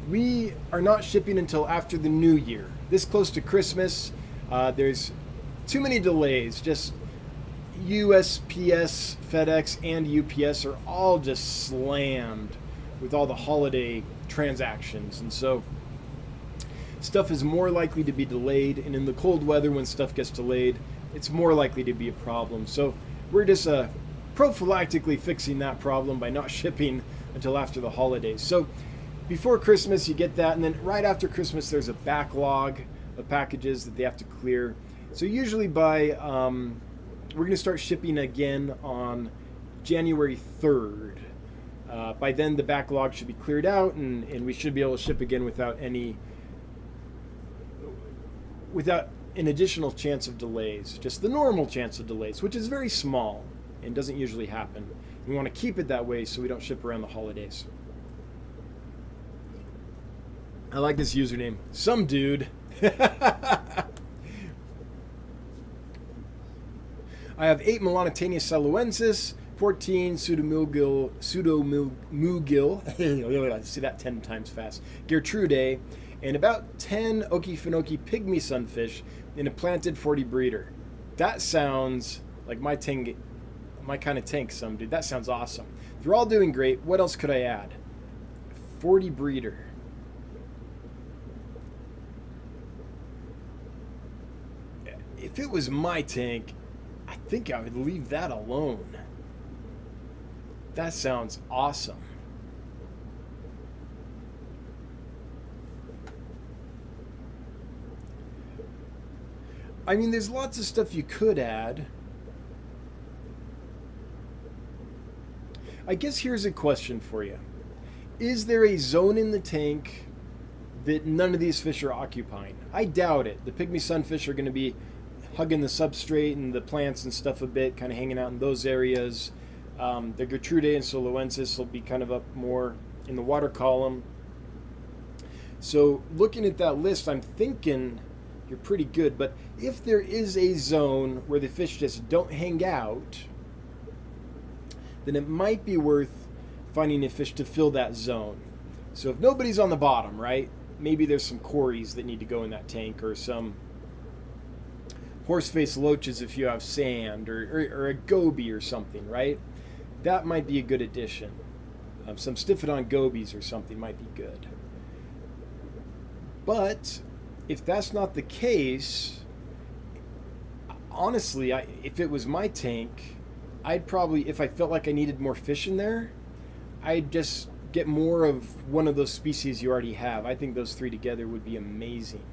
We are not shipping until after the new year. This close to Christmas, there's too many delays. Just USPS, FedEx, and UPS are all just slammed with all the holiday transactions. And so stuff is more likely to be delayed, and in the cold weather when stuff gets delayed, it's more likely to be a problem. So we're just prophylactically fixing that problem by not shipping until after the holidays. So before Christmas you get that, and then right after Christmas there's a backlog of packages that they have to clear. So usually by we're going to start shipping again on January 3rd. By then the backlog should be cleared out, and we should be able to ship again without an additional chance of delays, just the normal chance of delays, which is very small and doesn't usually happen. We want to keep it that way so we don't ship around the holidays. I like this username, some dude. I have 8 Melanotania siluensis, 14 Pseudomugil, see that 10 times fast, Gertrude, and about 10 Okefenokee pygmy sunfish in a planted 40 breeder. That sounds like my kind of tank, some dude. That sounds awesome. If you're all doing great, what else could I add? 40 breeder. If it was my tank, I think I would leave that alone. That sounds awesome. I mean, there's lots of stuff you could add. I guess here's a question for you. Is there a zone in the tank that none of these fish are occupying? I doubt it. The pygmy sunfish are going to be hugging the substrate and the plants and stuff a bit, kind of hanging out in those areas. The Gertrude and Siluensis will be kind of up more in the water column. So looking at that list, I'm thinking you're pretty good. But if there is a zone where the fish just don't hang out, then it might be worth finding a fish to fill that zone. So if nobody's on the bottom, right, maybe there's some cories that need to go in that tank, or some horse-faced loaches if you have sand, or a goby or something, right? That might be a good addition. Some Stiphodon gobies or something might be good. But if that's not the case, honestly, if it was my tank, I'd probably, if I felt like I needed more fish in there, I'd just get more of one of those species you already have. I think those 3 together would be amazing.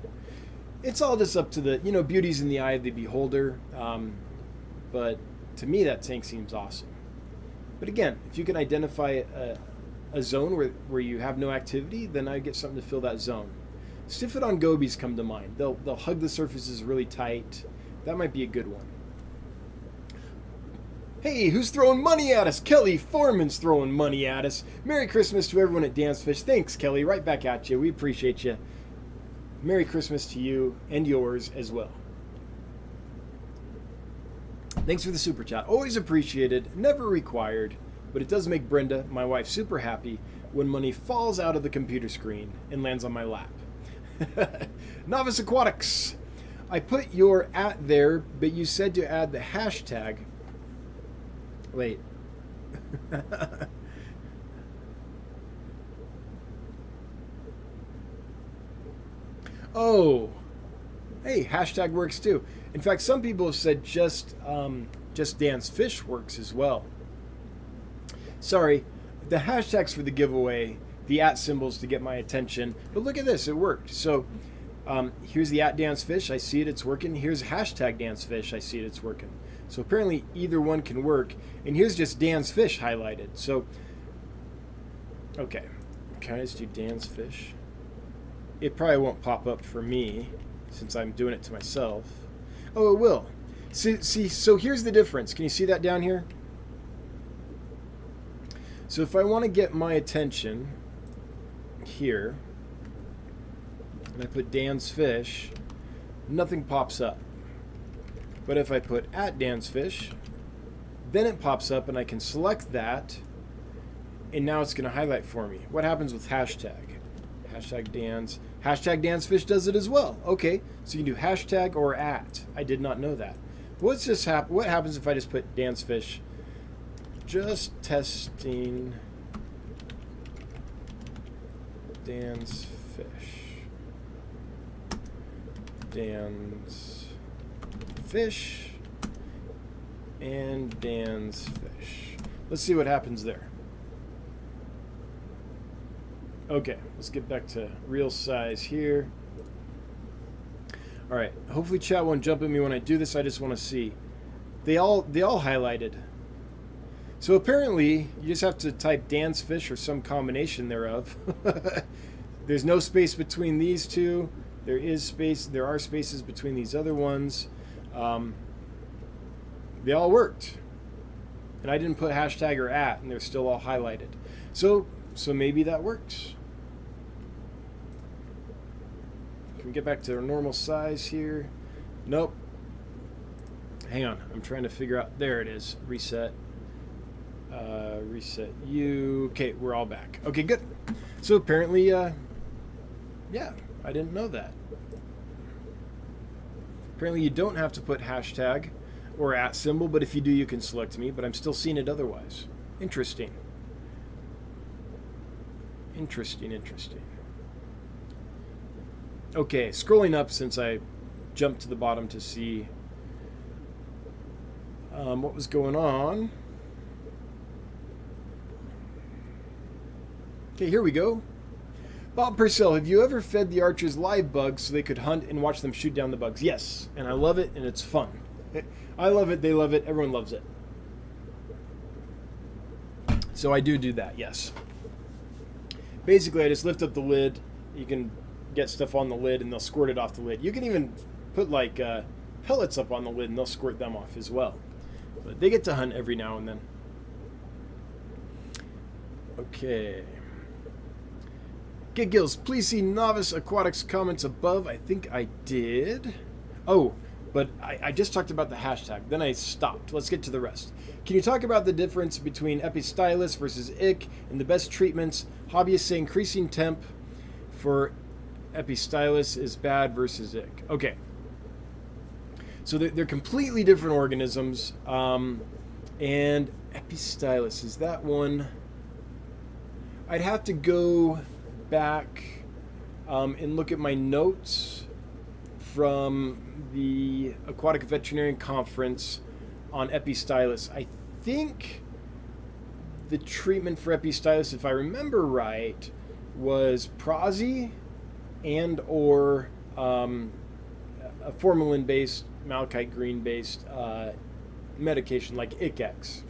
It's all just up to the, beauty's in the eye of the beholder. But to me, that tank seems awesome. But again, if you can identify a zone where you have no activity, then I get something to fill that zone. Stiphodon gobies come to mind. They'll hug the surfaces really tight. That might be a good one. Hey, who's throwing money at us? Kelly Foreman's throwing money at us. Merry Christmas to everyone at Dan's Fish. Thanks, Kelly. Right back at you. We appreciate you. Merry Christmas to you and yours as well. Thanks for the super chat. Always appreciated, never required, but it does make Brenda, my wife, super happy when money falls out of the computer screen and lands on my lap. Novice Aquatics. I put your @ there, but you said to add the hashtag. Wait. Oh. Hey, hashtag works too. In fact, some people have said just Dan's Fish works as well. Sorry, the hashtags for the giveaway, the @ symbols to get my attention. But look at this, it worked. So here's the @ Dan's Fish. I see it, it's working. Here's hashtag Dan's Fish. I see it, it's working. So apparently either one can work. And here's just Dan's Fish highlighted. So, okay. Can I just do Dan's Fish? It probably won't pop up for me since I'm doing it to myself. Oh, it will. See, so here's the difference. Can you see that down here? So if I want to get my attention here, and I put Dan's Fish, nothing pops up. But if I put @ Dan's Fish, then it pops up and I can select that, and now it's going to highlight for me. What happens with hashtag? Hashtag Dan's Fish does it as well. Okay, so you can do hashtag or @. I did not know that. What happens if I just put Dan's Fish? Just testing Dan's fish. Dan's fish. And Dan's fish. Let's see what happens there. Okay, let's get back to real size here. All right, hopefully chat won't jump at me when I do this. I just want to see. They all highlighted. So apparently, you just have to type Dan's fish or some combination thereof. There's no space between these two. There is space. There are spaces between these other ones. They all worked, and I didn't put hashtag or @ and they're still all highlighted. So maybe that works. Can we get back to our normal size here? Nope. Hang on, I'm trying to figure out. There it is. Reset. Reset you. Okay, we're all back. Okay, good. So apparently, yeah, I didn't know that. Apparently you don't have to put hashtag or @ symbol, but if you do, you can select me, but I'm still seeing it otherwise. Interesting. Interesting. Okay, scrolling up since I jumped to the bottom to see what was going on. Okay, here we go. Bob Purcell, have you ever fed the archers live bugs so they could hunt and watch them shoot down the bugs? Yes, and I love it, and it's fun. I love it, they love it, everyone loves it. So I do that, yes. Basically, I just lift up the lid. You can get stuff on the lid, and they'll squirt it off the lid. You can even put like pellets up on the lid, and they'll squirt them off as well. But they get to hunt every now and then. Okay. Get Gills, please see Novice Aquatics comments above. I think I did. Oh, but I just talked about the hashtag. Then I stopped. Let's get to the rest. Can you talk about the difference between Epistylus versus ick and the best treatments? Hobbyists say increasing temp for Epistylus is bad versus ick. Okay. So they're completely different organisms. And Epistylus, is that one? I'd have to go back and look at my notes from the Aquatic Veterinarian Conference on Epistylus. I think the treatment for Epistylus, if I remember right, was Prazi and or a formalin-based, malachite green-based medication like Ic-X.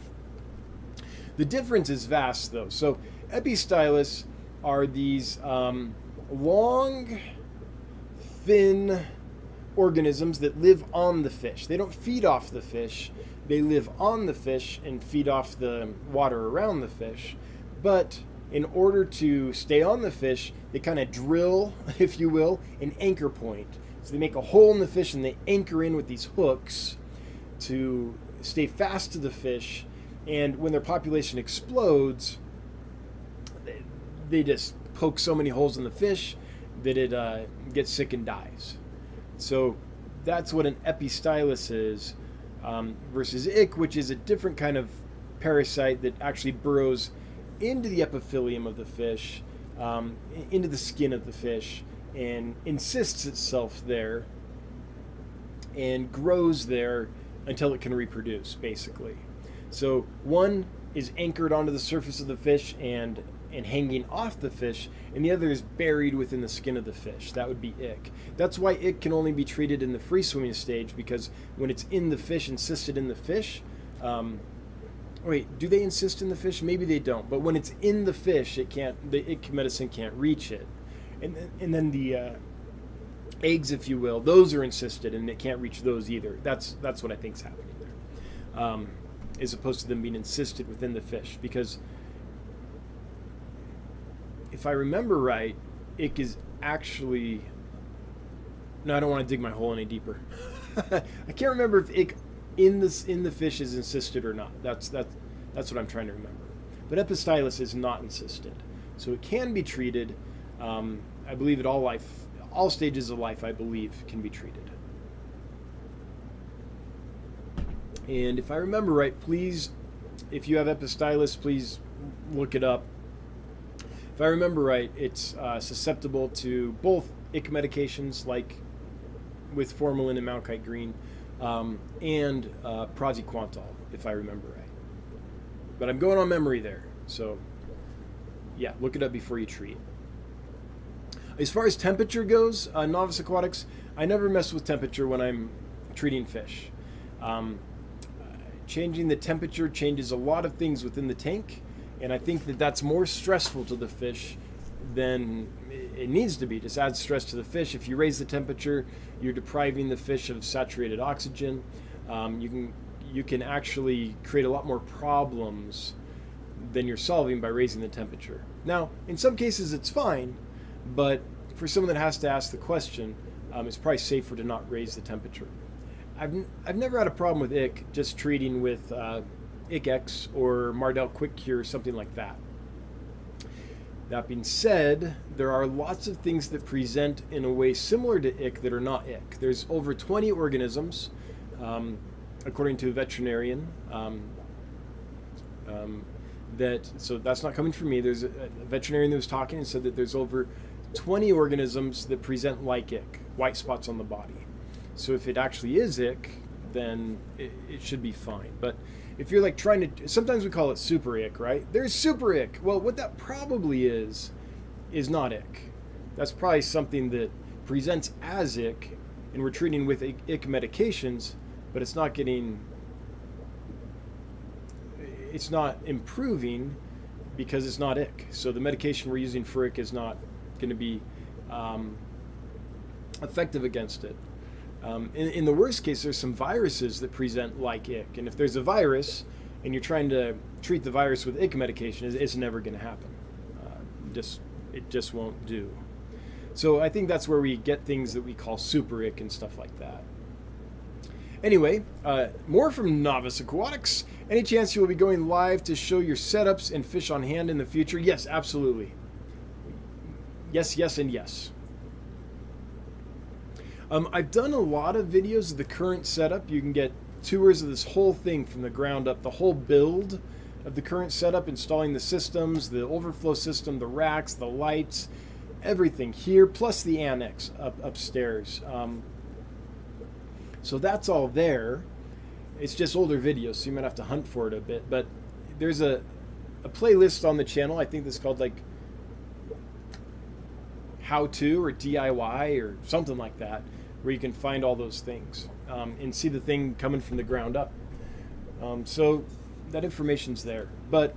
The difference is vast, though. So Epistylus are these long, thin organisms that live on the fish. They don't feed off the fish. They live on the fish and feed off the water around the fish. But in order to stay on the fish, they kind of drill, if you will, an anchor point. So they make a hole in the fish and they anchor in with these hooks to stay fast to the fish. And when their population explodes, they just poke so many holes in the fish that it gets sick and dies. So that's what an Epistylus is versus ick, which is a different kind of parasite that actually burrows into the epithelium of the fish, into the skin of the fish, and encysts itself there and grows there until it can reproduce, basically. So one is anchored onto the surface of the fish and hanging off the fish, and the other is buried within the skin of the fish. That would be ick. That's why ick can only be treated in the free swimming stage, because when it's in the fish, encysted in the fish, wait, do they encysted in the fish? Maybe they don't, but when it's in the fish, it can't. The ick medicine can't reach it, and then the eggs, if you will, those are encysted, and it can't reach those either. That's what I think's happening there, as opposed to them being encysted within the fish, because if I remember right, ick is actually... No, I don't want to dig my hole any deeper. I can't remember if ick in the fish is encysted or not. That's what I'm trying to remember. But Epistylus is not encysted, so it can be treated. I believe at all stages of life, I believe, can be treated. And if I remember right, please, if you have Epistylus, please look it up. If I remember right, it's susceptible to both ick medications like with formalin and malachite green, and praziquantel, if I remember right. But I'm going on memory there, so yeah, look it up before you treat. As far as temperature goes, Novice Aquatics, I never mess with temperature when I'm treating fish. Changing the temperature changes a lot of things within the tank, and I think that that's more stressful to the fish than it needs to be. Just adds stress to the fish. If you raise the temperature, you're depriving the fish of saturated oxygen. You can actually create a lot more problems than you're solving by raising the temperature. Now, in some cases it's fine, but for someone that has to ask the question, it's probably safer to not raise the temperature. I've never had a problem with ick just treating with ICX or Mardel Quick Cure, something like that. That being said, there are lots of things that present in a way similar to ick that are not ick. There's over 20 organisms, according to a veterinarian, so that's not coming from me. There's a veterinarian that was talking and said that there's over 20 organisms that present like ick, white spots on the body. So if it actually is ick, then it should be fine. But if you're like trying to, sometimes we call it super ick, right? There's super ick. Well, what that probably is not ick. That's probably something that presents as ick, and we're treating with ick medications, but it's not improving because it's not ick. So the medication we're using for ick is not going to be effective against it. In the worst case, there's some viruses that present like ick, and if there's a virus and you're trying to treat the virus with ick medication, it's never going to happen. It just won't do. So I think that's where we get things that we call super ick and stuff like that. Anyway, more from Novice Aquatics. Any chance you will be going live to show your setups and fish on hand in the future? Yes, absolutely. Yes, yes, and yes. I've done a lot of videos of the current setup. You can get tours of this whole thing from the ground up, the whole build of the current setup, installing the systems, the overflow system, the racks, the lights, everything here, plus the annex upstairs. So that's all there. It's just older videos, so you might have to hunt for it a bit. But there's a playlist on the channel, I think that's called like How To or DIY or something like that, where you can find all those things and see the thing coming from the ground up. So that information's there. But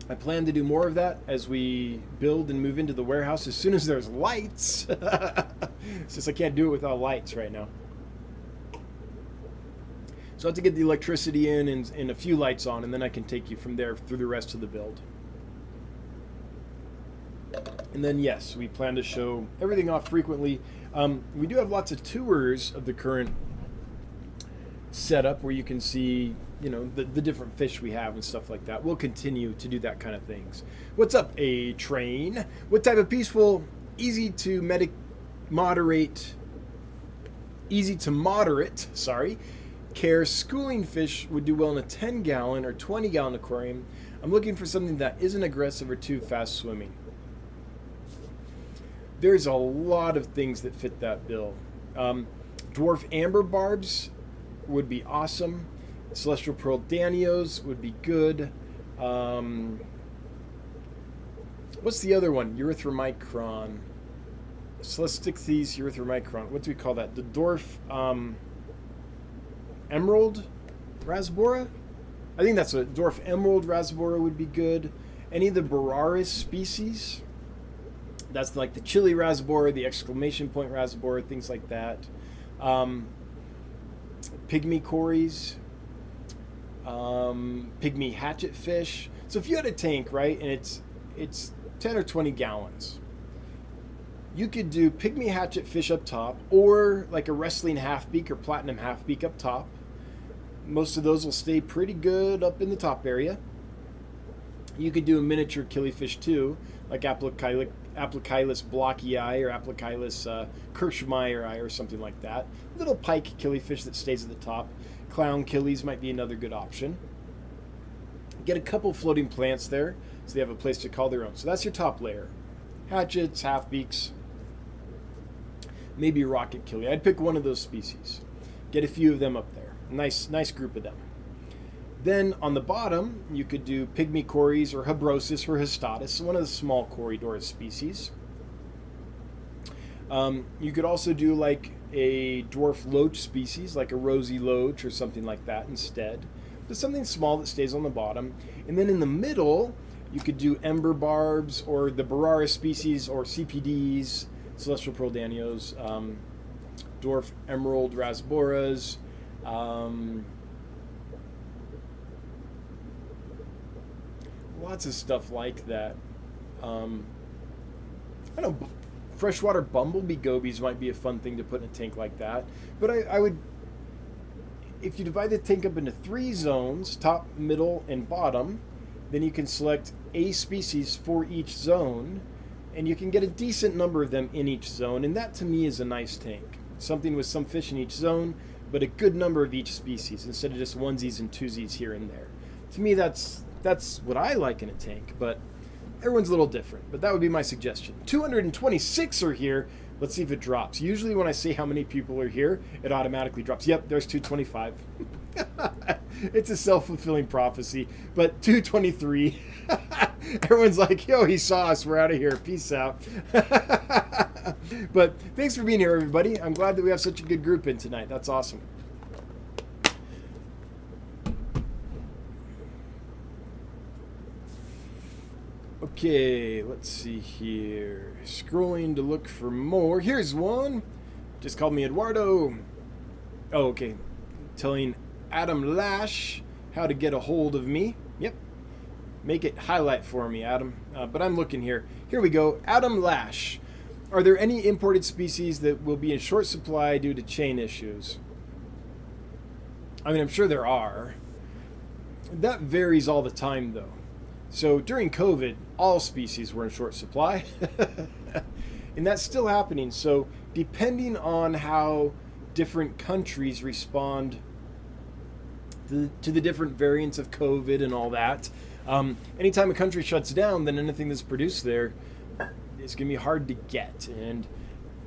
I plan to do more of that as we build and move into the warehouse as soon as there's lights. It's just I can't do it without lights right now. So I have to get the electricity in and a few lights on, and then I can take you from there through the rest of the build. And then, yes, we plan to show everything off frequently. We do have lots of tours of the current setup where you can see, the different fish we have and stuff like that. We'll continue to do that kind of things. What's up, A Train? What type of peaceful, easy to moderate care schooling fish would do well in a 10-gallon or 20-gallon aquarium? I'm looking for something that isn't aggressive or too fast swimming. There's a lot of things that fit that bill. Dwarf amber barbs would be awesome. Celestial pearl danios would be good. What's the other one? Erythromicron. Celestichthes erythromicron. What do we call that? The dwarf emerald rasbora? I think that's a dwarf emerald rasbora would be good. Any of the Boraris species? That's like the chili rasbora, the exclamation point rasbora, things like that. Pygmy cories, pygmy hatchet fish. So if you had a tank, right, and it's 10 or 20 gallons, you could do pygmy hatchet fish up top, or like a wrestling half-beak or platinum half-beak up top. Most of those will stay pretty good up in the top area. You could do a miniature killifish too, like Aplochilus blockii or Aplochilus Kirschmeyer or something like that. Little pike killifish that stays at the top. Clown killies might be another good option. Get a couple floating plants there. so they have a place to call their own. So that's your top layer. Hatchets, half-beaks, maybe rocket killie. I'd pick one of those species. Get a few of them up there. Nice group of them. Then on the bottom, you could do pygmy cories or Habrosis or Histatus, one of the small Corydoras species. You could also do like a dwarf loach species, like a rosy loach or something like that instead. Just something small that stays on the bottom. And then in the middle, you could do ember barbs or the Barara species or CPDs, celestial pearl danios, dwarf emerald rasboras, lots of stuff like that. I know freshwater bumblebee gobies might be a fun thing to put in a tank like that. But I would, if you divide the tank up into 3 zones, top, middle, and bottom, then you can select a species for each zone, and you can get a decent number of them in each zone, and that to me is a nice tank. Something with some fish in each zone, but a good number of each species, instead of just onesies and twosies here and there. To me, that's what I like in a tank, but everyone's a little different. But that would be my suggestion. 226 are here. Let's see if it drops. Usually when I say how many people are here, it automatically drops. Yep, there's 225. It's a self-fulfilling prophecy. But 223. Everyone's like, yo, he saw us. We're out of here. Peace out. But thanks for being here, everybody. I'm glad that we have such a good group in tonight. That's awesome. Okay, let's see here. Scrolling to look for more. Here's one. Just called me Eduardo. Oh, okay. Telling Adam Lash how to get a hold of me. Yep. Make it highlight for me, Adam. But I'm looking here. Here we go. Adam Lash. Are there any imported species that will be in short supply due to chain issues? I mean, I'm sure there are. That varies all the time, though. So during COVID, all species were in short supply. And that's still happening. So depending on how different countries respond to the different variants of COVID and all that, anytime a country shuts down, then anything that's produced there is going to be hard to get. And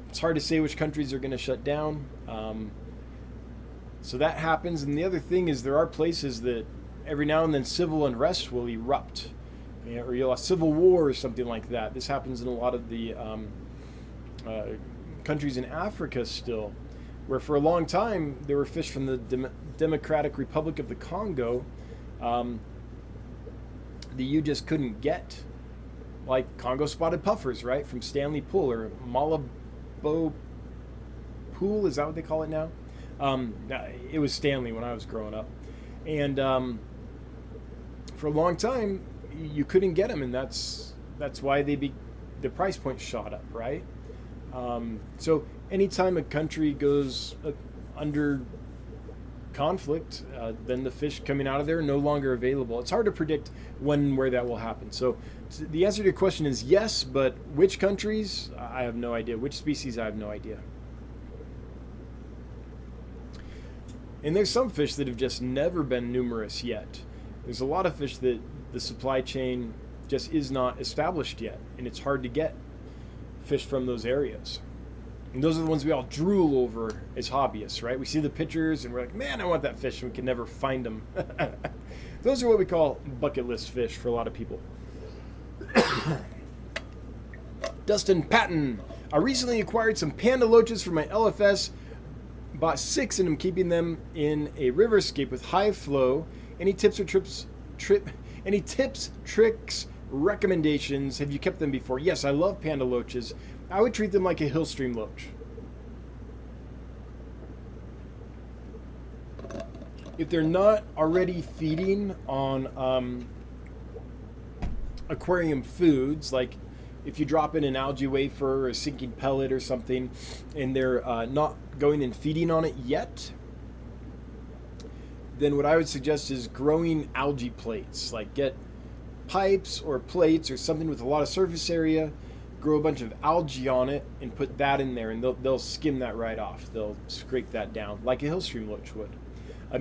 it's hard to say which countries are going to shut down. So that happens. And the other thing is there are places that every now and then civil unrest will erupt, or you'll have civil war or something like that. This happens in a lot of the countries in Africa still, where for a long time there were fish from the Democratic Republic of the Congo that you just couldn't get, like Congo spotted puffers, right, from Stanley Pool or Malabo Pool, is that what they call it now? It was Stanley when I was growing up. And for a long time, you couldn't get them, and that's why the price point shot up, right? So anytime a country goes under conflict, then the fish coming out of there are no longer available. It's hard to predict when and where that will happen. So the answer to your question is yes, but which countries? I have no idea. Which species? I have no idea. And there's some fish that have just never been numerous yet. There's a lot of fish that the supply chain just is not established yet, and it's hard to get fish from those areas. And those are the ones we all drool over as hobbyists, right? We see the pictures and we're like, man, I want that fish, and we can never find them. Those are what we call bucket list fish for a lot of people. Dustin Patton. I recently acquired some panda loaches for my LFS. Bought 6 and I'm keeping them in a riverscape with high flow. Any tips, tricks, recommendations? Have you kept them before? Yes, I love panda loaches. I would treat them like a hill stream loach. If they're not already feeding on aquarium foods, like if you drop in an algae wafer or a sinking pellet or something, and they're not going and feeding on it yet, then what I would suggest is growing algae plates. Like get pipes or plates or something with a lot of surface area, grow a bunch of algae on it, and put that in there, and they'll skim that right off. They'll scrape that down like a hill stream loach would.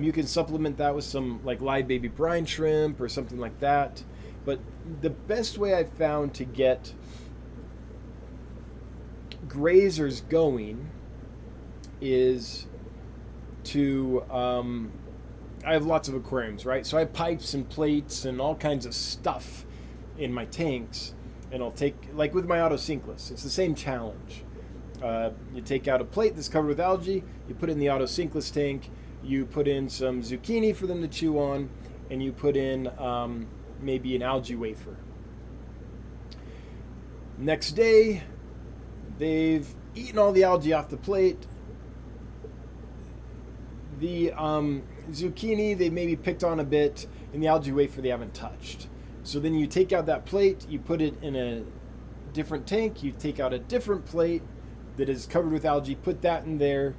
You can supplement that with some like live baby brine shrimp or something like that. But the best way I've found to get grazers going is to I have lots of aquariums, right? So I have pipes and plates and all kinds of stuff in my tanks, and I'll take, like with my autosinkless, it's the same challenge. You take out a plate that's covered with algae, you put it in the autosinkless tank, you put in some zucchini for them to chew on, and you put in maybe an algae wafer. Next day, they've eaten all the algae off the plate. The zucchini, they maybe picked on a bit, and the algae wafer they haven't touched. So then you take out that plate, you put it in a different tank, you take out a different plate that is covered with algae, put that in there,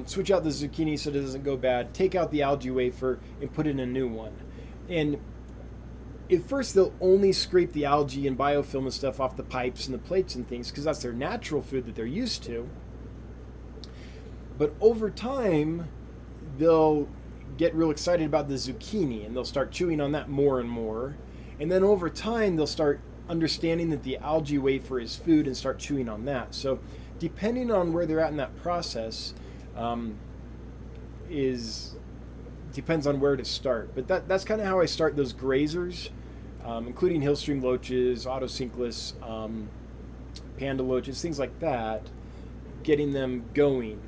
switch out the zucchini so it doesn't go bad, take out the algae wafer, and put in a new one. And at first they'll only scrape the algae and biofilm and stuff off the pipes and the plates and things because that's their natural food that they're used to. But over time, they'll get real excited about the zucchini and they'll start chewing on that more and more. And then over time, they'll start understanding that the algae wafer is food and start chewing on that. So depending on where they're at in that process, depends on where to start. But that's kind of how I start those grazers, including hillstream loaches, autosinkless, panda loaches, things like that, getting them going.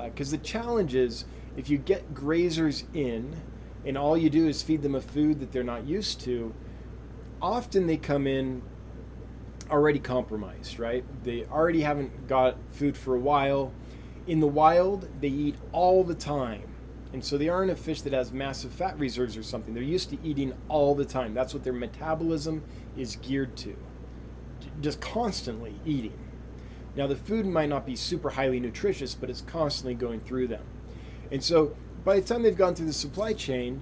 Because the challenge is, if you get grazers in and all you do is feed them a food that they're not used to, often they come in already compromised, right? They already haven't got food for a while. In the wild, they eat all the time. And so they aren't a fish that has massive fat reserves or something. They're used to eating all the time. That's what their metabolism is geared to. Just constantly eating. Now the food might not be super highly nutritious, but it's constantly going through them. And so by the time they've gone through the supply chain,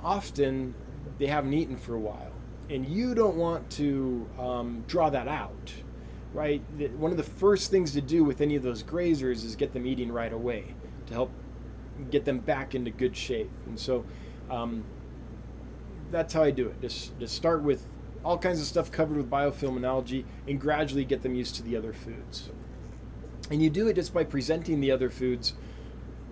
often they haven't eaten for a while. And you don't want to draw that out, right? One of the first things to do with any of those grazers is get them eating right away to help get them back into good shape. And so that's how I do it. Just start with all kinds of stuff covered with biofilm and algae and gradually get them used to the other foods. And you do it just by presenting the other foods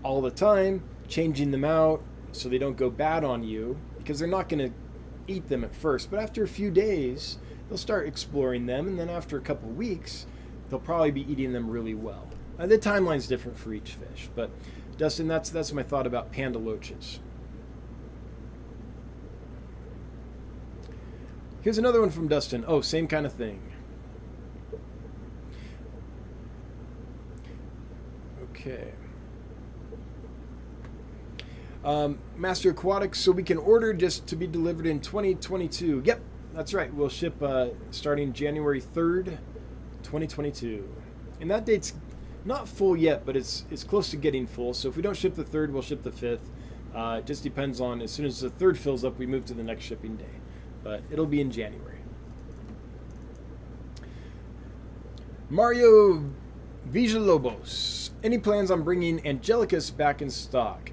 all the time, changing them out so they don't go bad on you, because they're not going to eat them at first. But after a few days, they'll start exploring them, and then after a couple of weeks, they'll probably be eating them really well. The timeline's different for each fish, but Dustin, that's my thought about panda loaches. Here's another one from Dustin. Oh, same kind of thing. Okay. Master Aquatics, so we can order just to be delivered in 2022. Yep, that's right. We'll ship starting January 3rd, 2022. And that date's not full yet, but it's close to getting full. So if we don't ship the 3rd, we'll ship the 5th. It just depends on, as soon as the 3rd fills up, we move to the next shipping day. But it'll be in January. Mario Villalobos. Any plans on bringing Angelicus back in stock?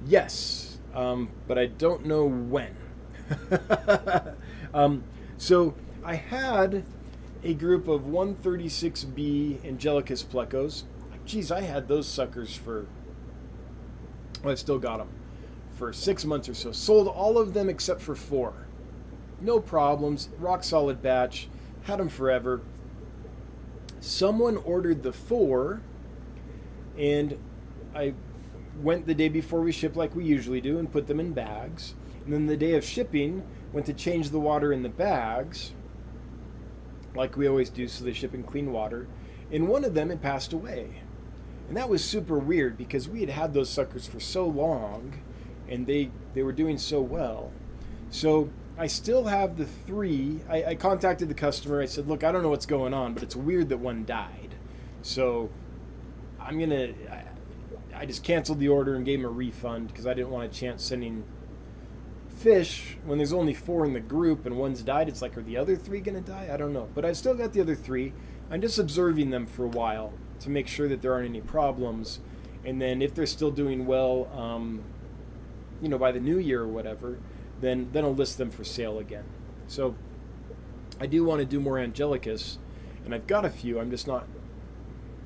Yes, but I don't know when. So I had a group of 136B Angelicus plecos. Geez, I had those suckers for, well, I've still got them, for 6 months or so. Sold all of them except for 4. No problems, rock solid batch, had them forever. Someone ordered the 4, and I went the day before we ship like we usually do and put them in bags. And then the day of shipping, went to change the water in the bags, like we always do, so they ship in clean water. And one of them had passed away. And that was super weird because we had had those suckers for so long and they were doing so well. So I still have the 3. I contacted the customer. I said, look, I don't know what's going on, but it's weird that one died. So I just canceled the order and gave him a refund because I didn't want a chance sending fish when there's only 4 in the group and one's died. It's like, are the other 3 going to die? I don't know. But I still got the other 3. I'm just observing them for a while to make sure that there aren't any problems. And then if they're still doing well, by the new year or whatever, then I'll list them for sale again. So I do want to do more Angelicus, and I've got a few. I'm just not.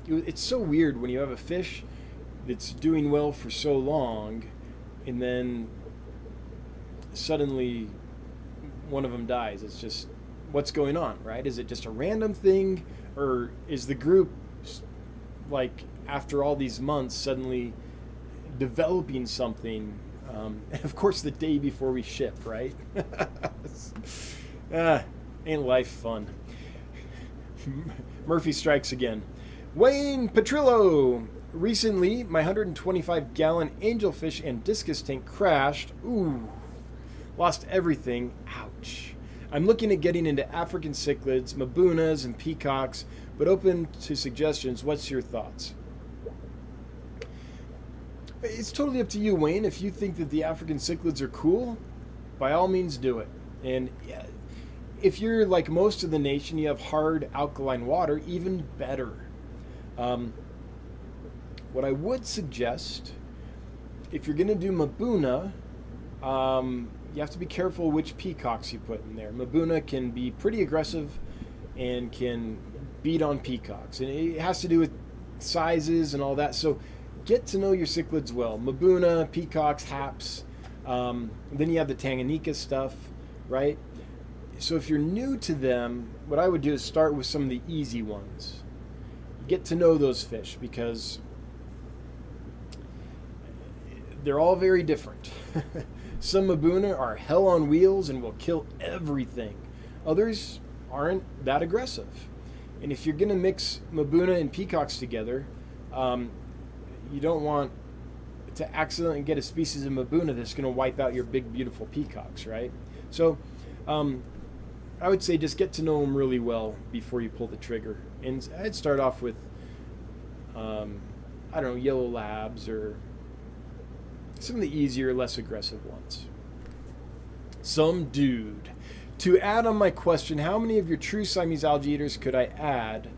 It's so weird when you have a fish that's doing well for so long, and then suddenly one of them dies. It's just, what's going on, right? Is it just a random thing, or is the group, like, after all these months, suddenly developing something? And of course, the day before we ship, right? Ain't life fun? Murphy strikes again. Wayne Petrillo. Recently, my 125-gallon angelfish and discus tank crashed. Ooh. Lost everything. Ouch. I'm looking at getting into African cichlids, mabunas, and peacocks, but open to suggestions. What's your thoughts? It's totally up to you, Wayne. If you think that the African cichlids are cool, by all means do it. And if you're like most of the nation, you have hard alkaline water, even better. What I would suggest, if you're going to do mabuna, you have to be careful which peacocks you put in there. Mabuna can be pretty aggressive and can beat on peacocks. And it has to do with sizes and all that. So get to know your cichlids well. Mabuna, peacocks, haps. Then you have the Tanganyika stuff, right? So if you're new to them, what I would do is start with some of the easy ones. Get to know those fish because they're all very different. Some mabuna are hell on wheels and will kill everything. Others aren't that aggressive. And if you're going to mix mabuna and peacocks together, you don't want to accidentally get a species of mabuna that's going to wipe out your big, beautiful peacocks, right? So I would say just get to know them really well before you pull the trigger. And I'd start off with, I don't know, yellow labs or some of the easier, less aggressive ones. Some dude. To add on my question, how many of your true Siamese algae eaters could I add?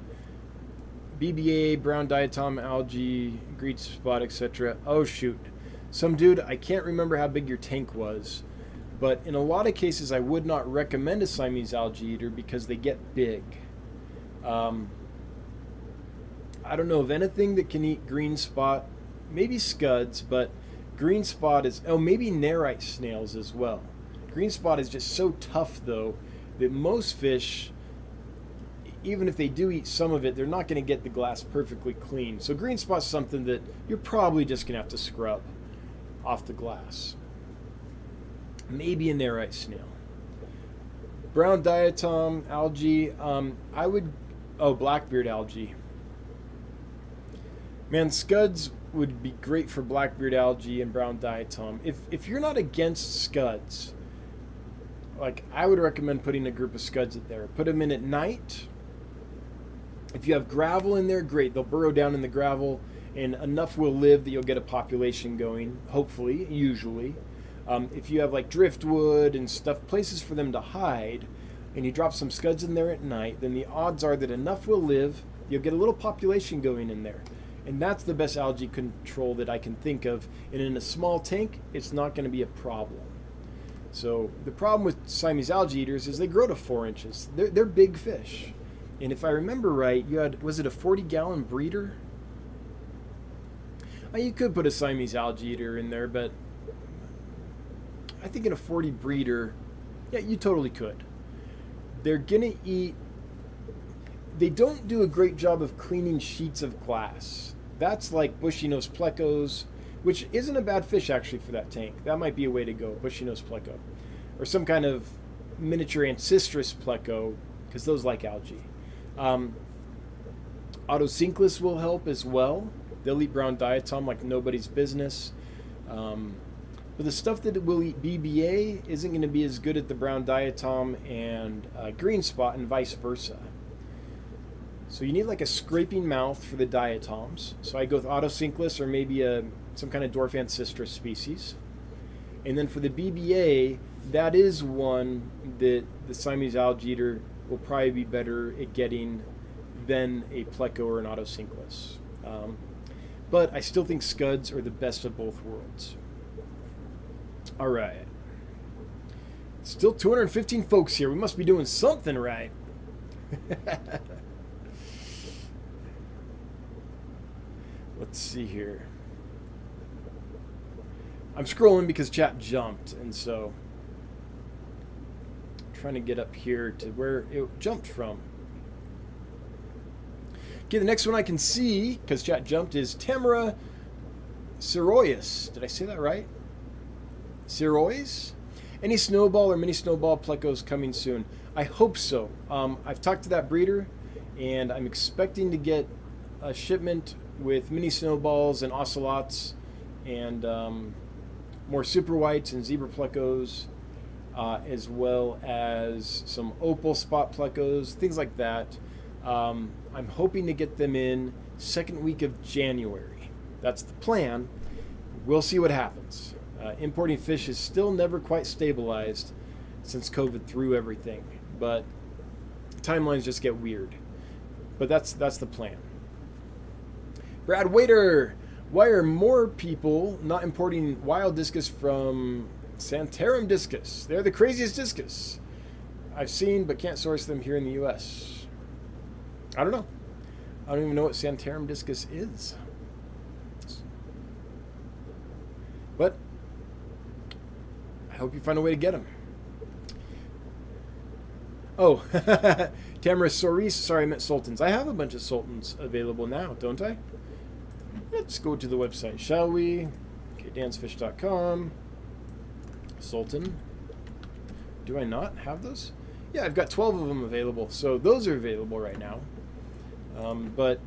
BBA, brown diatom algae, green spot, etc. Oh shoot. Some dude, I can't remember how big your tank was, but in a lot of cases I would not recommend a Siamese algae eater because they get big. I don't know of anything that can eat green spot, maybe scuds, but green spot is, maybe nerite snails as well. Green spot is just so tough though that most fish, even if they do eat some of it, they're not going to get the glass perfectly clean. So green spot's something that you're probably just going to have to scrub off the glass. Maybe a nerite snail. Brown diatom algae, I would, blackbeard algae. Man, scuds would be great for blackbeard algae and brown diatom. If you're not against scuds, like I would recommend putting a group of scuds in there. Put them in at night. If you have gravel in there, great. They'll burrow down in the gravel and enough will live that you'll get a population going, hopefully, usually. If you have like driftwood and stuff, places for them to hide, and you drop some scuds in there at night, then the odds are that enough will live, you'll get a little population going in there. And that's the best algae control that I can think of. And in a small tank, it's not going to be a problem. So the problem with Siamese algae eaters is they grow to 4 inches. They're big fish. And if I remember right, you had, was it a 40-gallon breeder? You could put a Siamese algae eater in there, but I think in a 40 breeder, yeah, you totally could. They're going to eat, they don't do a great job of cleaning sheets of glass. That's like bushy-nosed plecos, which isn't a bad fish actually for that tank. That might be a way to go, bushy-nosed pleco. Or some kind of miniature ancestris pleco, because those like algae. Autosynclus will help as well. They'll eat brown diatom like nobody's business. But the stuff that will eat BBA isn't going to be as good at the brown diatom and green spot and vice versa. So you need like a scraping mouth for the diatoms. So I go with Autosynclus or maybe some kind of dwarf ancestris species. And then for the BBA, that is one that the Siamese algae eater will probably be better at getting than a pleco or an Autosynclus. But I still think scuds are the best of both worlds. All right. Still 215 folks here. We must be doing something right. Let's see here. I'm scrolling because chat jumped, and so I'm trying to get up here to where it jumped from. Okay, the next one I can see, because chat jumped, is Tamara Sirois. Did I say that right? Sirois? Any snowball or mini snowball plecos coming soon? I hope so. I've talked to that breeder, and I'm expecting to get a shipment with mini snowballs and ocelots and more super whites and zebra plecos, as well as some opal spot plecos, things like that. I'm hoping to get them in second week of January. That's the plan. We'll see what happens. Importing fish is still never quite stabilized since COVID threw everything, but timelines just get weird. But that's the plan. Brad Waiter, why are more people not importing wild discus from Santarum discus? They're the craziest discus I've seen, but can't source them here in the U.S. I don't know. I don't even know what Santarum discus is. But I hope you find a way to get them. Oh, Tamara Soris. Sorry, I meant sultans. I have a bunch of sultans available now, don't I? Let's go to the website, shall we? Okay, dansfish.com. Sultan. Do I not have those? Yeah, I've got 12 of them available, so those are available right now. But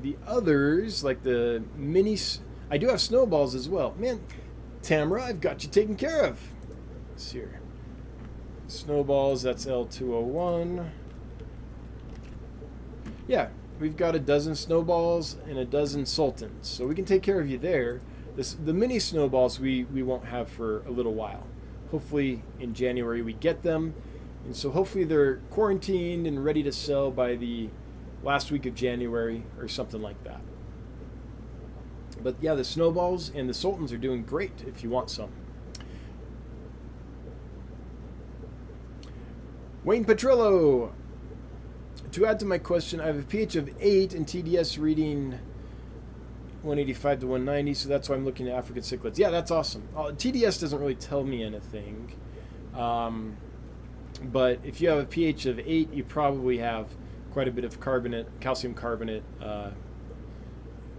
the others, like the minis, I do have snowballs as well. Man, Tamara, I've got you taken care of. Let's see here. Snowballs, that's L201. Yeah, we've got a dozen snowballs and a dozen sultans, so we can take care of you there. The mini snowballs we won't have for a little while. Hopefully in January we get them, and so hopefully they're quarantined and ready to sell by the last week of January or something like that. But yeah, the snowballs and the sultans are doing great if you want some. Wayne Petrillo. To add to my question, I have a pH of 8 and TDS reading 185 to 190, so that's why I'm looking at African cichlids. Yeah, that's awesome. TDS doesn't really tell me anything. But if you have a pH of 8, you probably have quite a bit of carbonate, calcium carbonate,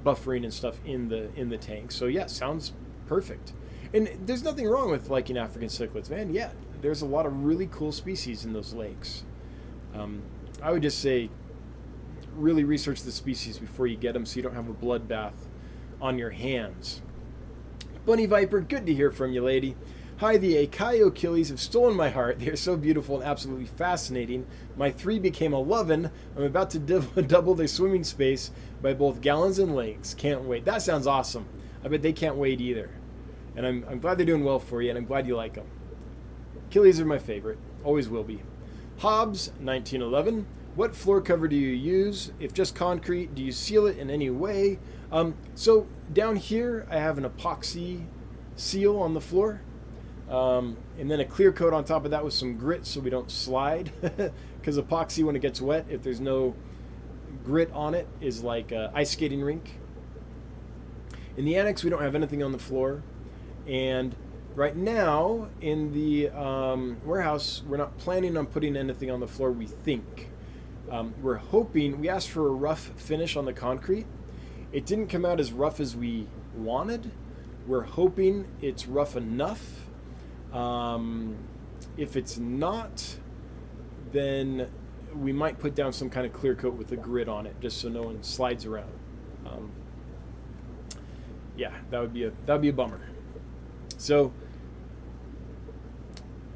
buffering and stuff in the tank. So yeah, sounds perfect. And there's nothing wrong with liking African cichlids, man. Yeah, there's a lot of really cool species in those lakes. I would just say really research the species before you get them so you don't have a bloodbath on your hands. Bunny Viper, good to hear from you, lady. Hi, the Akaio killies have stolen my heart. They are so beautiful and absolutely fascinating. My 3 became 11. I'm about to double their swimming space by both gallons and lakes. Can't wait. That sounds awesome. I bet they can't wait either. And I'm glad they're doing well for you, and I'm glad you like them. Killies are my favorite. Always will be. Hobbs, 1911. What floor cover do you use? If just concrete, do you seal it in any way? So down here, I have an epoxy seal on the floor. And then a clear coat on top of that with some grit so we don't slide. Because epoxy, when it gets wet, if there's no grit on it, is like an ice skating rink. In the annex, we don't have anything on the floor. And right now, in the warehouse, we're not planning on putting anything on the floor, we think. We're hoping, we asked for a rough finish on the concrete. It didn't come out as rough as we wanted. We're hoping it's rough enough. If it's not, then we might put down some kind of clear coat with a grid on it, just so no one slides around. Yeah, that would be a bummer. So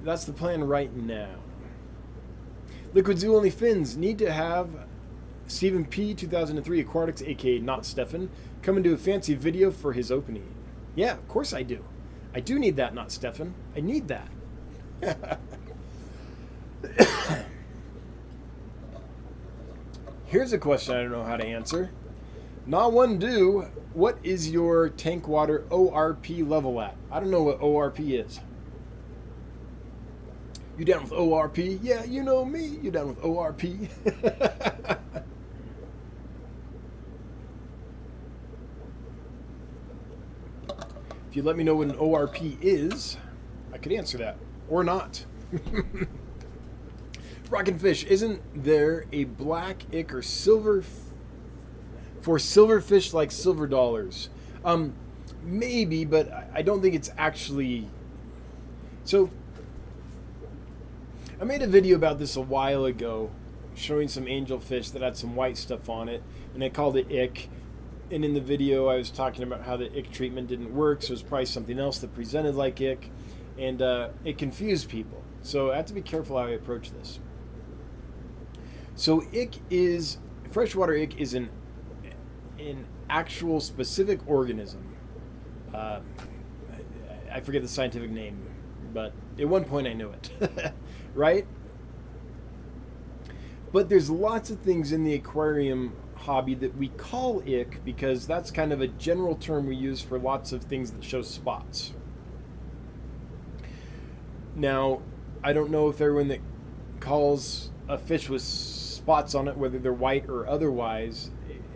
that's the plan right now. Liquid Zoo Only Fins need to have Stephen P. 2003 Aquatics, aka Not Stefan, come and do a fancy video for his opening. Yeah, of course I do. I do need that, Not Stefan. I need that. Here's a question I don't know how to answer. Not one do. What is your tank water ORP level at? I don't know what ORP is. You down with ORP? Yeah, you know me. You down with ORP? If you let me know what an ORP is, I could answer that. Or not. Rockin' Fish, isn't there a black ick or silver for silverfish like silver dollars? Maybe, but I don't think it's actually... So, I made a video about this a while ago, showing some angelfish that had some white stuff on it, and I called it ick. And in the video, I was talking about how the ick treatment didn't work, so it was probably something else that presented like ick, and it confused people. So I have to be careful how I approach this. So freshwater ick is an actual specific organism. I forget the scientific name, but at one point I knew it, right? But there's lots of things in the aquarium hobby that we call ick because that's kind of a general term we use for lots of things that show spots. Now, I don't know if everyone that calls a fish with spots on it, whether they're white or otherwise,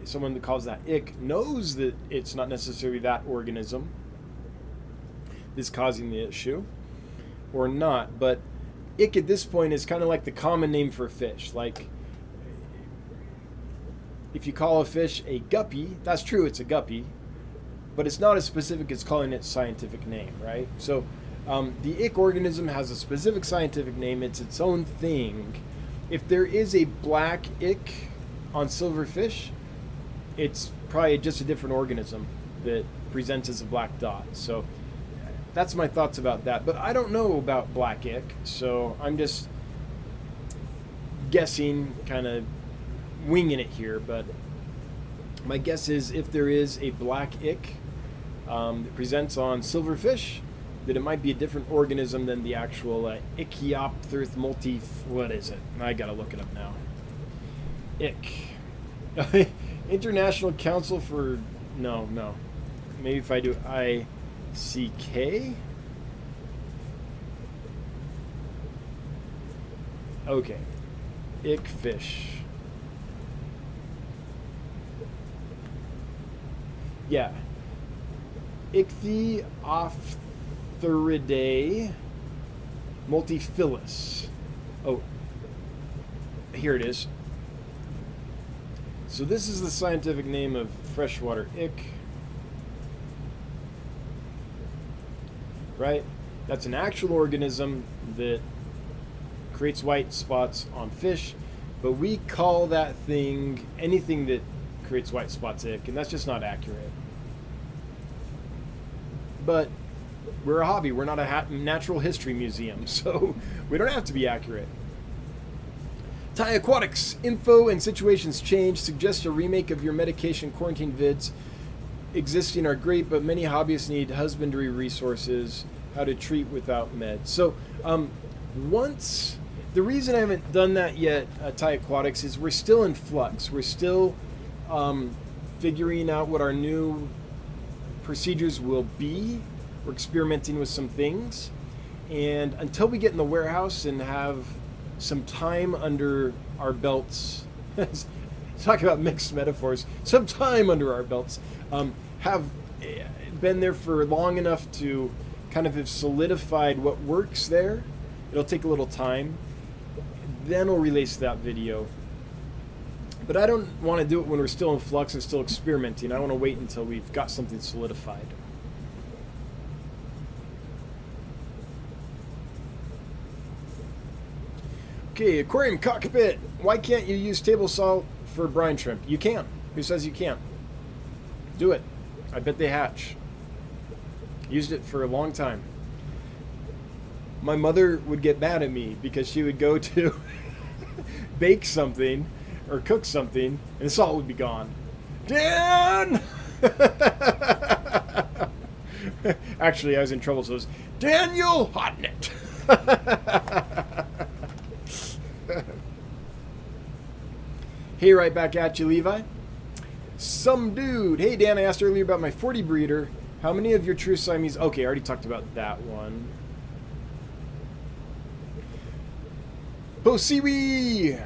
someone that calls that ick knows that it's not necessarily that organism that's causing the issue or not. But ick at this point is kind of like the common name for fish. Like, if you call a fish a guppy, that's true, it's a guppy, but it's not as specific as calling it scientific name, right? So the ick organism has a specific scientific name. It's its own thing. If there is a black ick on silverfish, it's probably just a different organism that presents as a black dot. So that's my thoughts about that. But I don't know about black ick, so I'm just guessing, kind of winging it here. But my guess is if there is a black ick that presents on silverfish, that it might be a different organism than the actual Ichthyopterus what is it? I gotta look it up now. Ick. International Council for... No. Maybe if I do ICK? Okay. Ick fish. Yeah. Ichthyopteridae multifilus. Oh, here it is. So this is the scientific name of freshwater ick. Right? That's an actual organism that creates white spots on fish, but we call that thing anything that creates white spots ick, and that's just not accurate. But we're a hobby. We're not a natural history museum, so we don't have to be accurate. Thai Aquatics. Info and situations change. Suggest a remake of your medication quarantine vids. Existing are great, but many hobbyists need husbandry resources. How to treat without meds. So the reason I haven't done that yet, Thai Aquatics, is we're still in flux. We're still figuring out what our new procedures will be. We're experimenting with some things, and until we get in the warehouse and have some time under our belts, talk about mixed metaphors, some time under our belts, have been there for long enough to kind of have solidified what works there. It'll take a little time. Then I'll release that video. But I don't want to do it when we're still in flux and still experimenting. I want to wait until we've got something solidified. Okay, aquarium cockpit. Why can't you use table salt for brine shrimp? You can. Who says you can't? Do it. I bet they hatch. Used it for a long time. My mother would get mad at me because she would go to bake something or cook something and the salt would be gone. Dan! Actually, I was in trouble, so it was Daniel Hotnet. Hey, right back at you, Levi. Some dude. Hey, Dan, I asked earlier about my 40 breeder. How many of your true Siamese... Okay, I already talked about that one. Posiwi!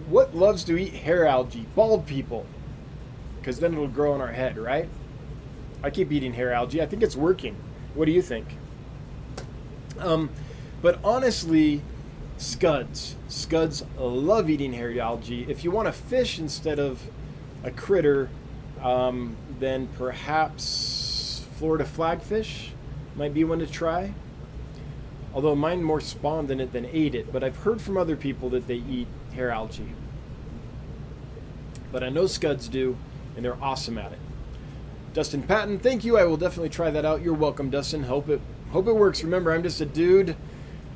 What loves to eat hair algae? Bald people. Because then it'll grow on our head, right? I keep eating hair algae. I think it's working. What do you think? But honestly, scuds. Scuds love eating hair algae. If you want a fish instead of a critter, then perhaps Florida flagfish might be one to try. Although mine more spawned in it than ate it. But I've heard from other people that they eat hair algae. But I know scuds do, and they're awesome at it. Dustin Patton, thank you. I will definitely try that out. You're welcome, Dustin. Hope it works. Remember, I'm just a dude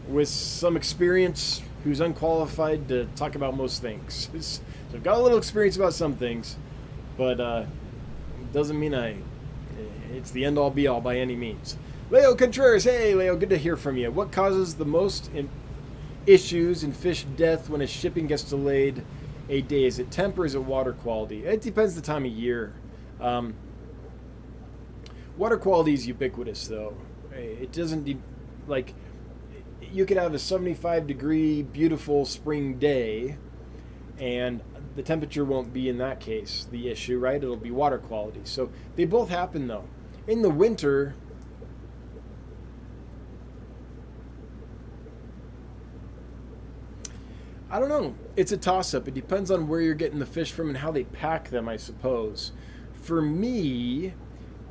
with some experience who's unqualified to talk about most things. So I've got a little experience about some things, but doesn't mean it's the end all be all by any means. Leo Contreras, hey Leo, good to hear from you. What causes the most issues in fish death when a shipping gets delayed a day? Is it temp or is it water quality? It depends the time of year. Water quality is ubiquitous, though. It doesn't like you could have a 75-degree beautiful spring day, and the temperature won't be in that case the issue, right? It'll be water quality. So they both happen, though. In the winter, I don't know. It's a toss-up. It depends on where you're getting the fish from and how they pack them, I suppose. For me,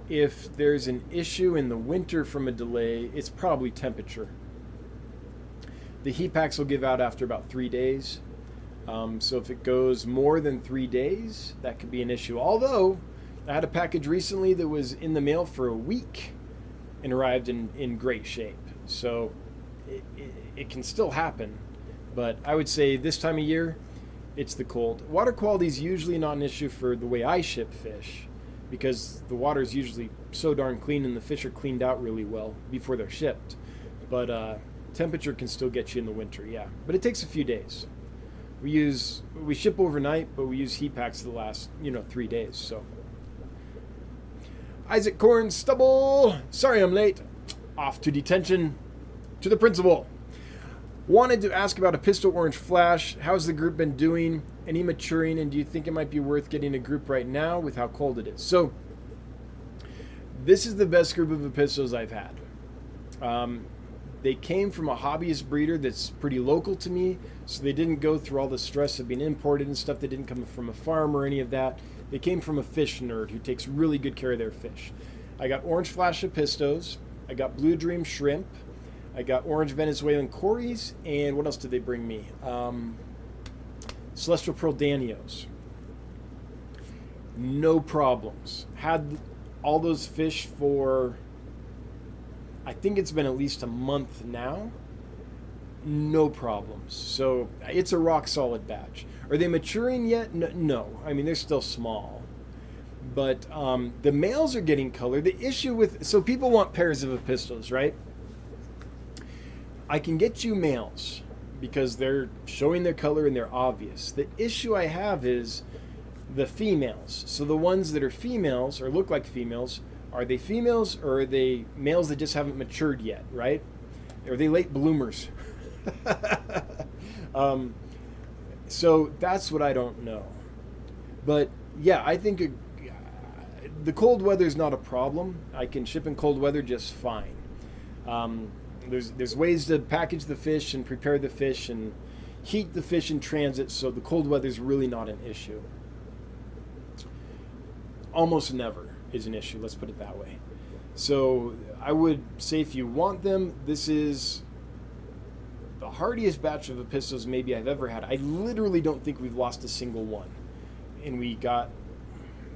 if there's an issue in the winter from a delay, it's probably temperature. The heat packs will give out after about 3 days. So if it goes more than 3 days, that could be an issue. Although, I had a package recently that was in the mail for a week and arrived in great shape. So it can still happen. But I would say this time of year, it's the cold. Water quality is usually not an issue for the way I ship fish, because the water is usually so darn clean and the fish are cleaned out really well before they're shipped. But temperature can still get you in the winter, yeah. But it takes a few days. We ship overnight, but we use heat packs the last 3 days. So Isaac Corn Stubble, sorry I'm late. Off to detention to the principal. Wanted to ask about a pistol orange flash. How's the group been doing? Any maturing? And do you think it might be worth getting a group right now with how cold it is? So this is the best group of epistles I've had. They came from a hobbyist breeder that's pretty local to me, so they didn't go through all the stress of being imported and stuff. They didn't come from a farm or any of that. They came from a fish nerd who takes really good care of their fish. I got orange flash epistos. I got blue dream shrimp. I got orange Venezuelan cories, and what else did they bring me? Celestial Pearl Danios. No problems. Had all those fish for, I think it's been at least a month now. No problems. So it's a rock solid batch. Are they maturing yet? No. I mean, they're still small. But the males are getting color. The issue with, so people want pairs of epistles, right? I can get you males because they're showing their color and they're obvious. The issue I have is the females. So the ones that are females or look like females, are they females or are they males that just haven't matured yet, right? Are they late bloomers? So that's what I don't know. But yeah, I think the cold weather is not a problem. I can ship in cold weather just fine. There's ways to package the fish and prepare the fish and heat the fish in transit, so the cold weather is really not an issue. Almost never is an issue, let's put it that way. So I would say if you want them, this is the hardiest batch of epistles maybe I've ever had. I literally don't think we've lost a single one. And we got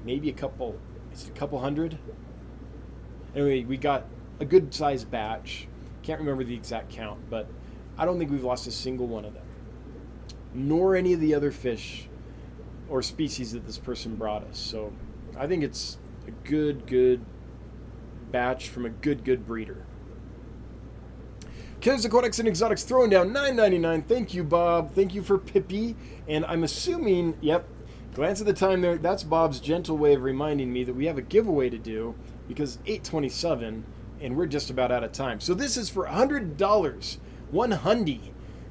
maybe a couple hundred. Anyway, we got a good sized batch. Can't remember the exact count, but I don't think we've lost a single one of them, nor any of the other fish or species that this person brought us. So I think it's a good batch from a good breeder. Killers Aquatics and Exotics throwing down $9.99. Thank you, Bob. Thank you for Pippi. And I'm assuming, yep, glance at the time there. That's Bob's gentle way of reminding me that we have a giveaway to do because 8:27. And we're just about out of time. So this is for $100, $100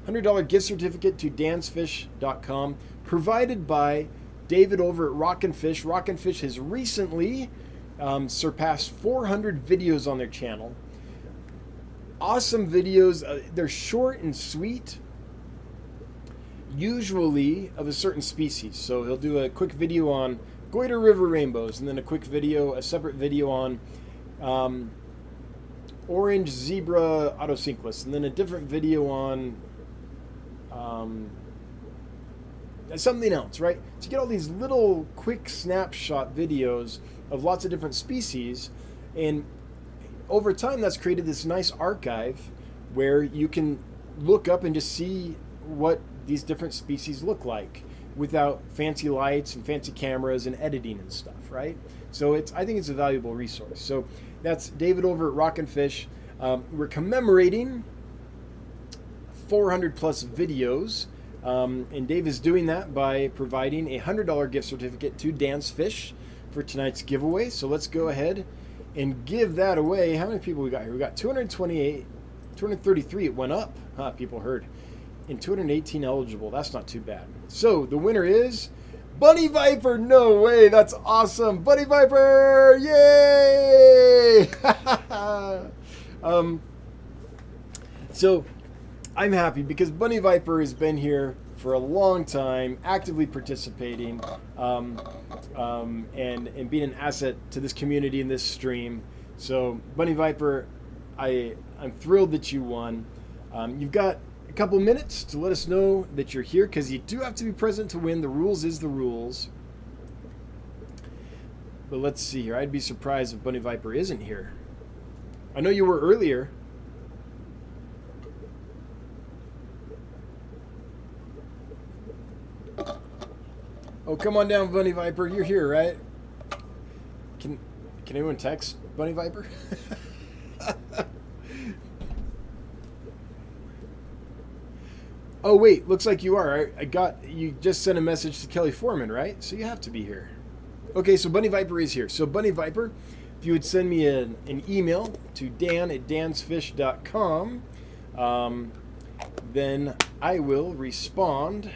$100 gift certificate to dansfish.com, provided by David over at Rockin' Fish. Rockin' Fish has recently surpassed 400 videos on their channel. Awesome videos. They're short and sweet, usually of a certain species. So he'll do a quick video on goiter river rainbows, and then a separate video on orange zebra autocinquus, and then a different video on something else, right? So you get all these little quick snapshot videos of lots of different species, and over time that's created this nice archive where you can look up and just see what these different species look like without fancy lights and fancy cameras and editing and stuff, right? So I think it's a valuable resource. So that's David over at Rockin' Fish. We're commemorating 400 plus videos, and Dave is doing that by providing a $100 gift certificate to Dance Fish for tonight's giveaway. So let's go ahead and give that away. How many people we got here? We got 228, 233. It went up. People heard. And 218 eligible. That's not too bad. So the winner is Bunny Viper. No way. That's awesome. Bunny Viper. Yay! So I'm happy because Bunny Viper has been here for a long time, actively participating, and being an asset to this community and this stream. So Bunny Viper, I'm thrilled that you won. You've got a couple minutes to let us know that you're here, because you do have to be present to win. The rules is the rules. But let's see here. I'd be surprised if Bunny Viper isn't here. I know you were earlier. Oh, come on down, Bunny Viper. You're here, right? Can anyone text Bunny Viper? Oh, wait. Looks like you are. You just sent a message to Kelly Foreman, right? So you have to be here. Okay, so Bunny Viper is here. So Bunny Viper, if you would send me an email to dan@dansfish.com, then I will respond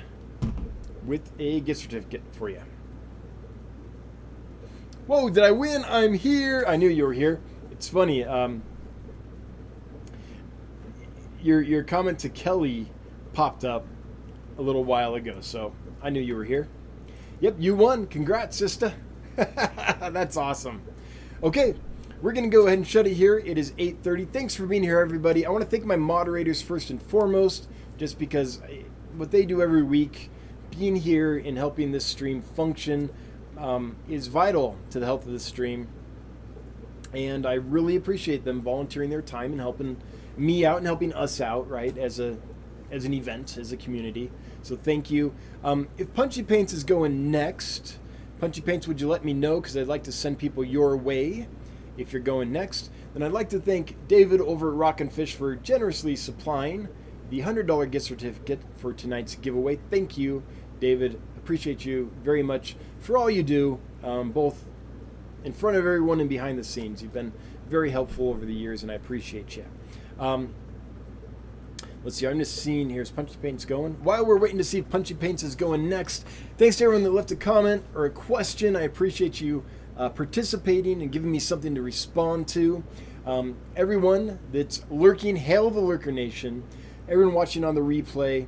with a gift certificate for you. Whoa, did I win? I'm here. I knew you were here. It's funny. Your comment to Kelly popped up a little while ago, so I knew you were here. Yep, you won. Congrats, sister. That's awesome. Okay, we're going to go ahead and shut it here. It is 8:30. Thanks for being here, everybody. I want to thank my moderators first and foremost, just because what they do every week, being here and helping this stream function, is vital to the health of the stream. And I really appreciate them volunteering their time and helping me out and helping us out, right, as an event, as a community. So thank you. If Punchy Paints is going next, Punchy Paints, would you let me know? Because I'd like to send people your way if you're going next. Then I'd like to thank David over at Rockin' Fish for generously supplying the $100 gift certificate for tonight's giveaway. Thank you, David. Appreciate you very much for all you do, both in front of everyone and behind the scenes. You've been very helpful over the years, and I appreciate you. Let's see, I'm just seeing here's Punchy Paints going. While we're waiting to see if Punchy Paints is going next, thanks to everyone that left a comment or a question. I appreciate you participating and giving me something to respond to. Everyone that's lurking, hail the Lurker Nation. Everyone watching on the replay,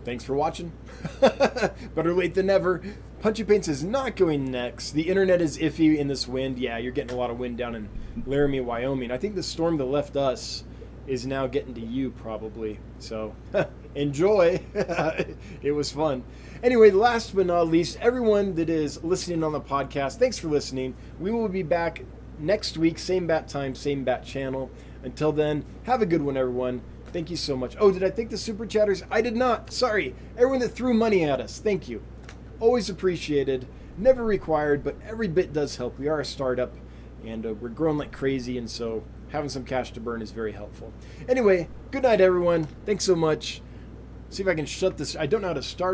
thanks for watching. Better late than never. Punchy Paints is not going next. The internet is iffy in this wind. Yeah, you're getting a lot of wind down in Laramie, Wyoming. I think the storm that left us is now getting to you probably. So enjoy. It was fun. Anyway, last but not least, everyone that is listening on the podcast, thanks for listening. We will be back next week, same bat time, same bat channel. Until then, have a good one, everyone. Thank you so much. Oh, did I thank the super chatters? I did not. Sorry. Everyone that threw money at us, thank you. Always appreciated. Never required, but every bit does help. We are a startup, and we're growing like crazy, and so having some cash to burn is very helpful. Anyway, good night, everyone. Thanks so much. See if I can shut this. I don't know how to start.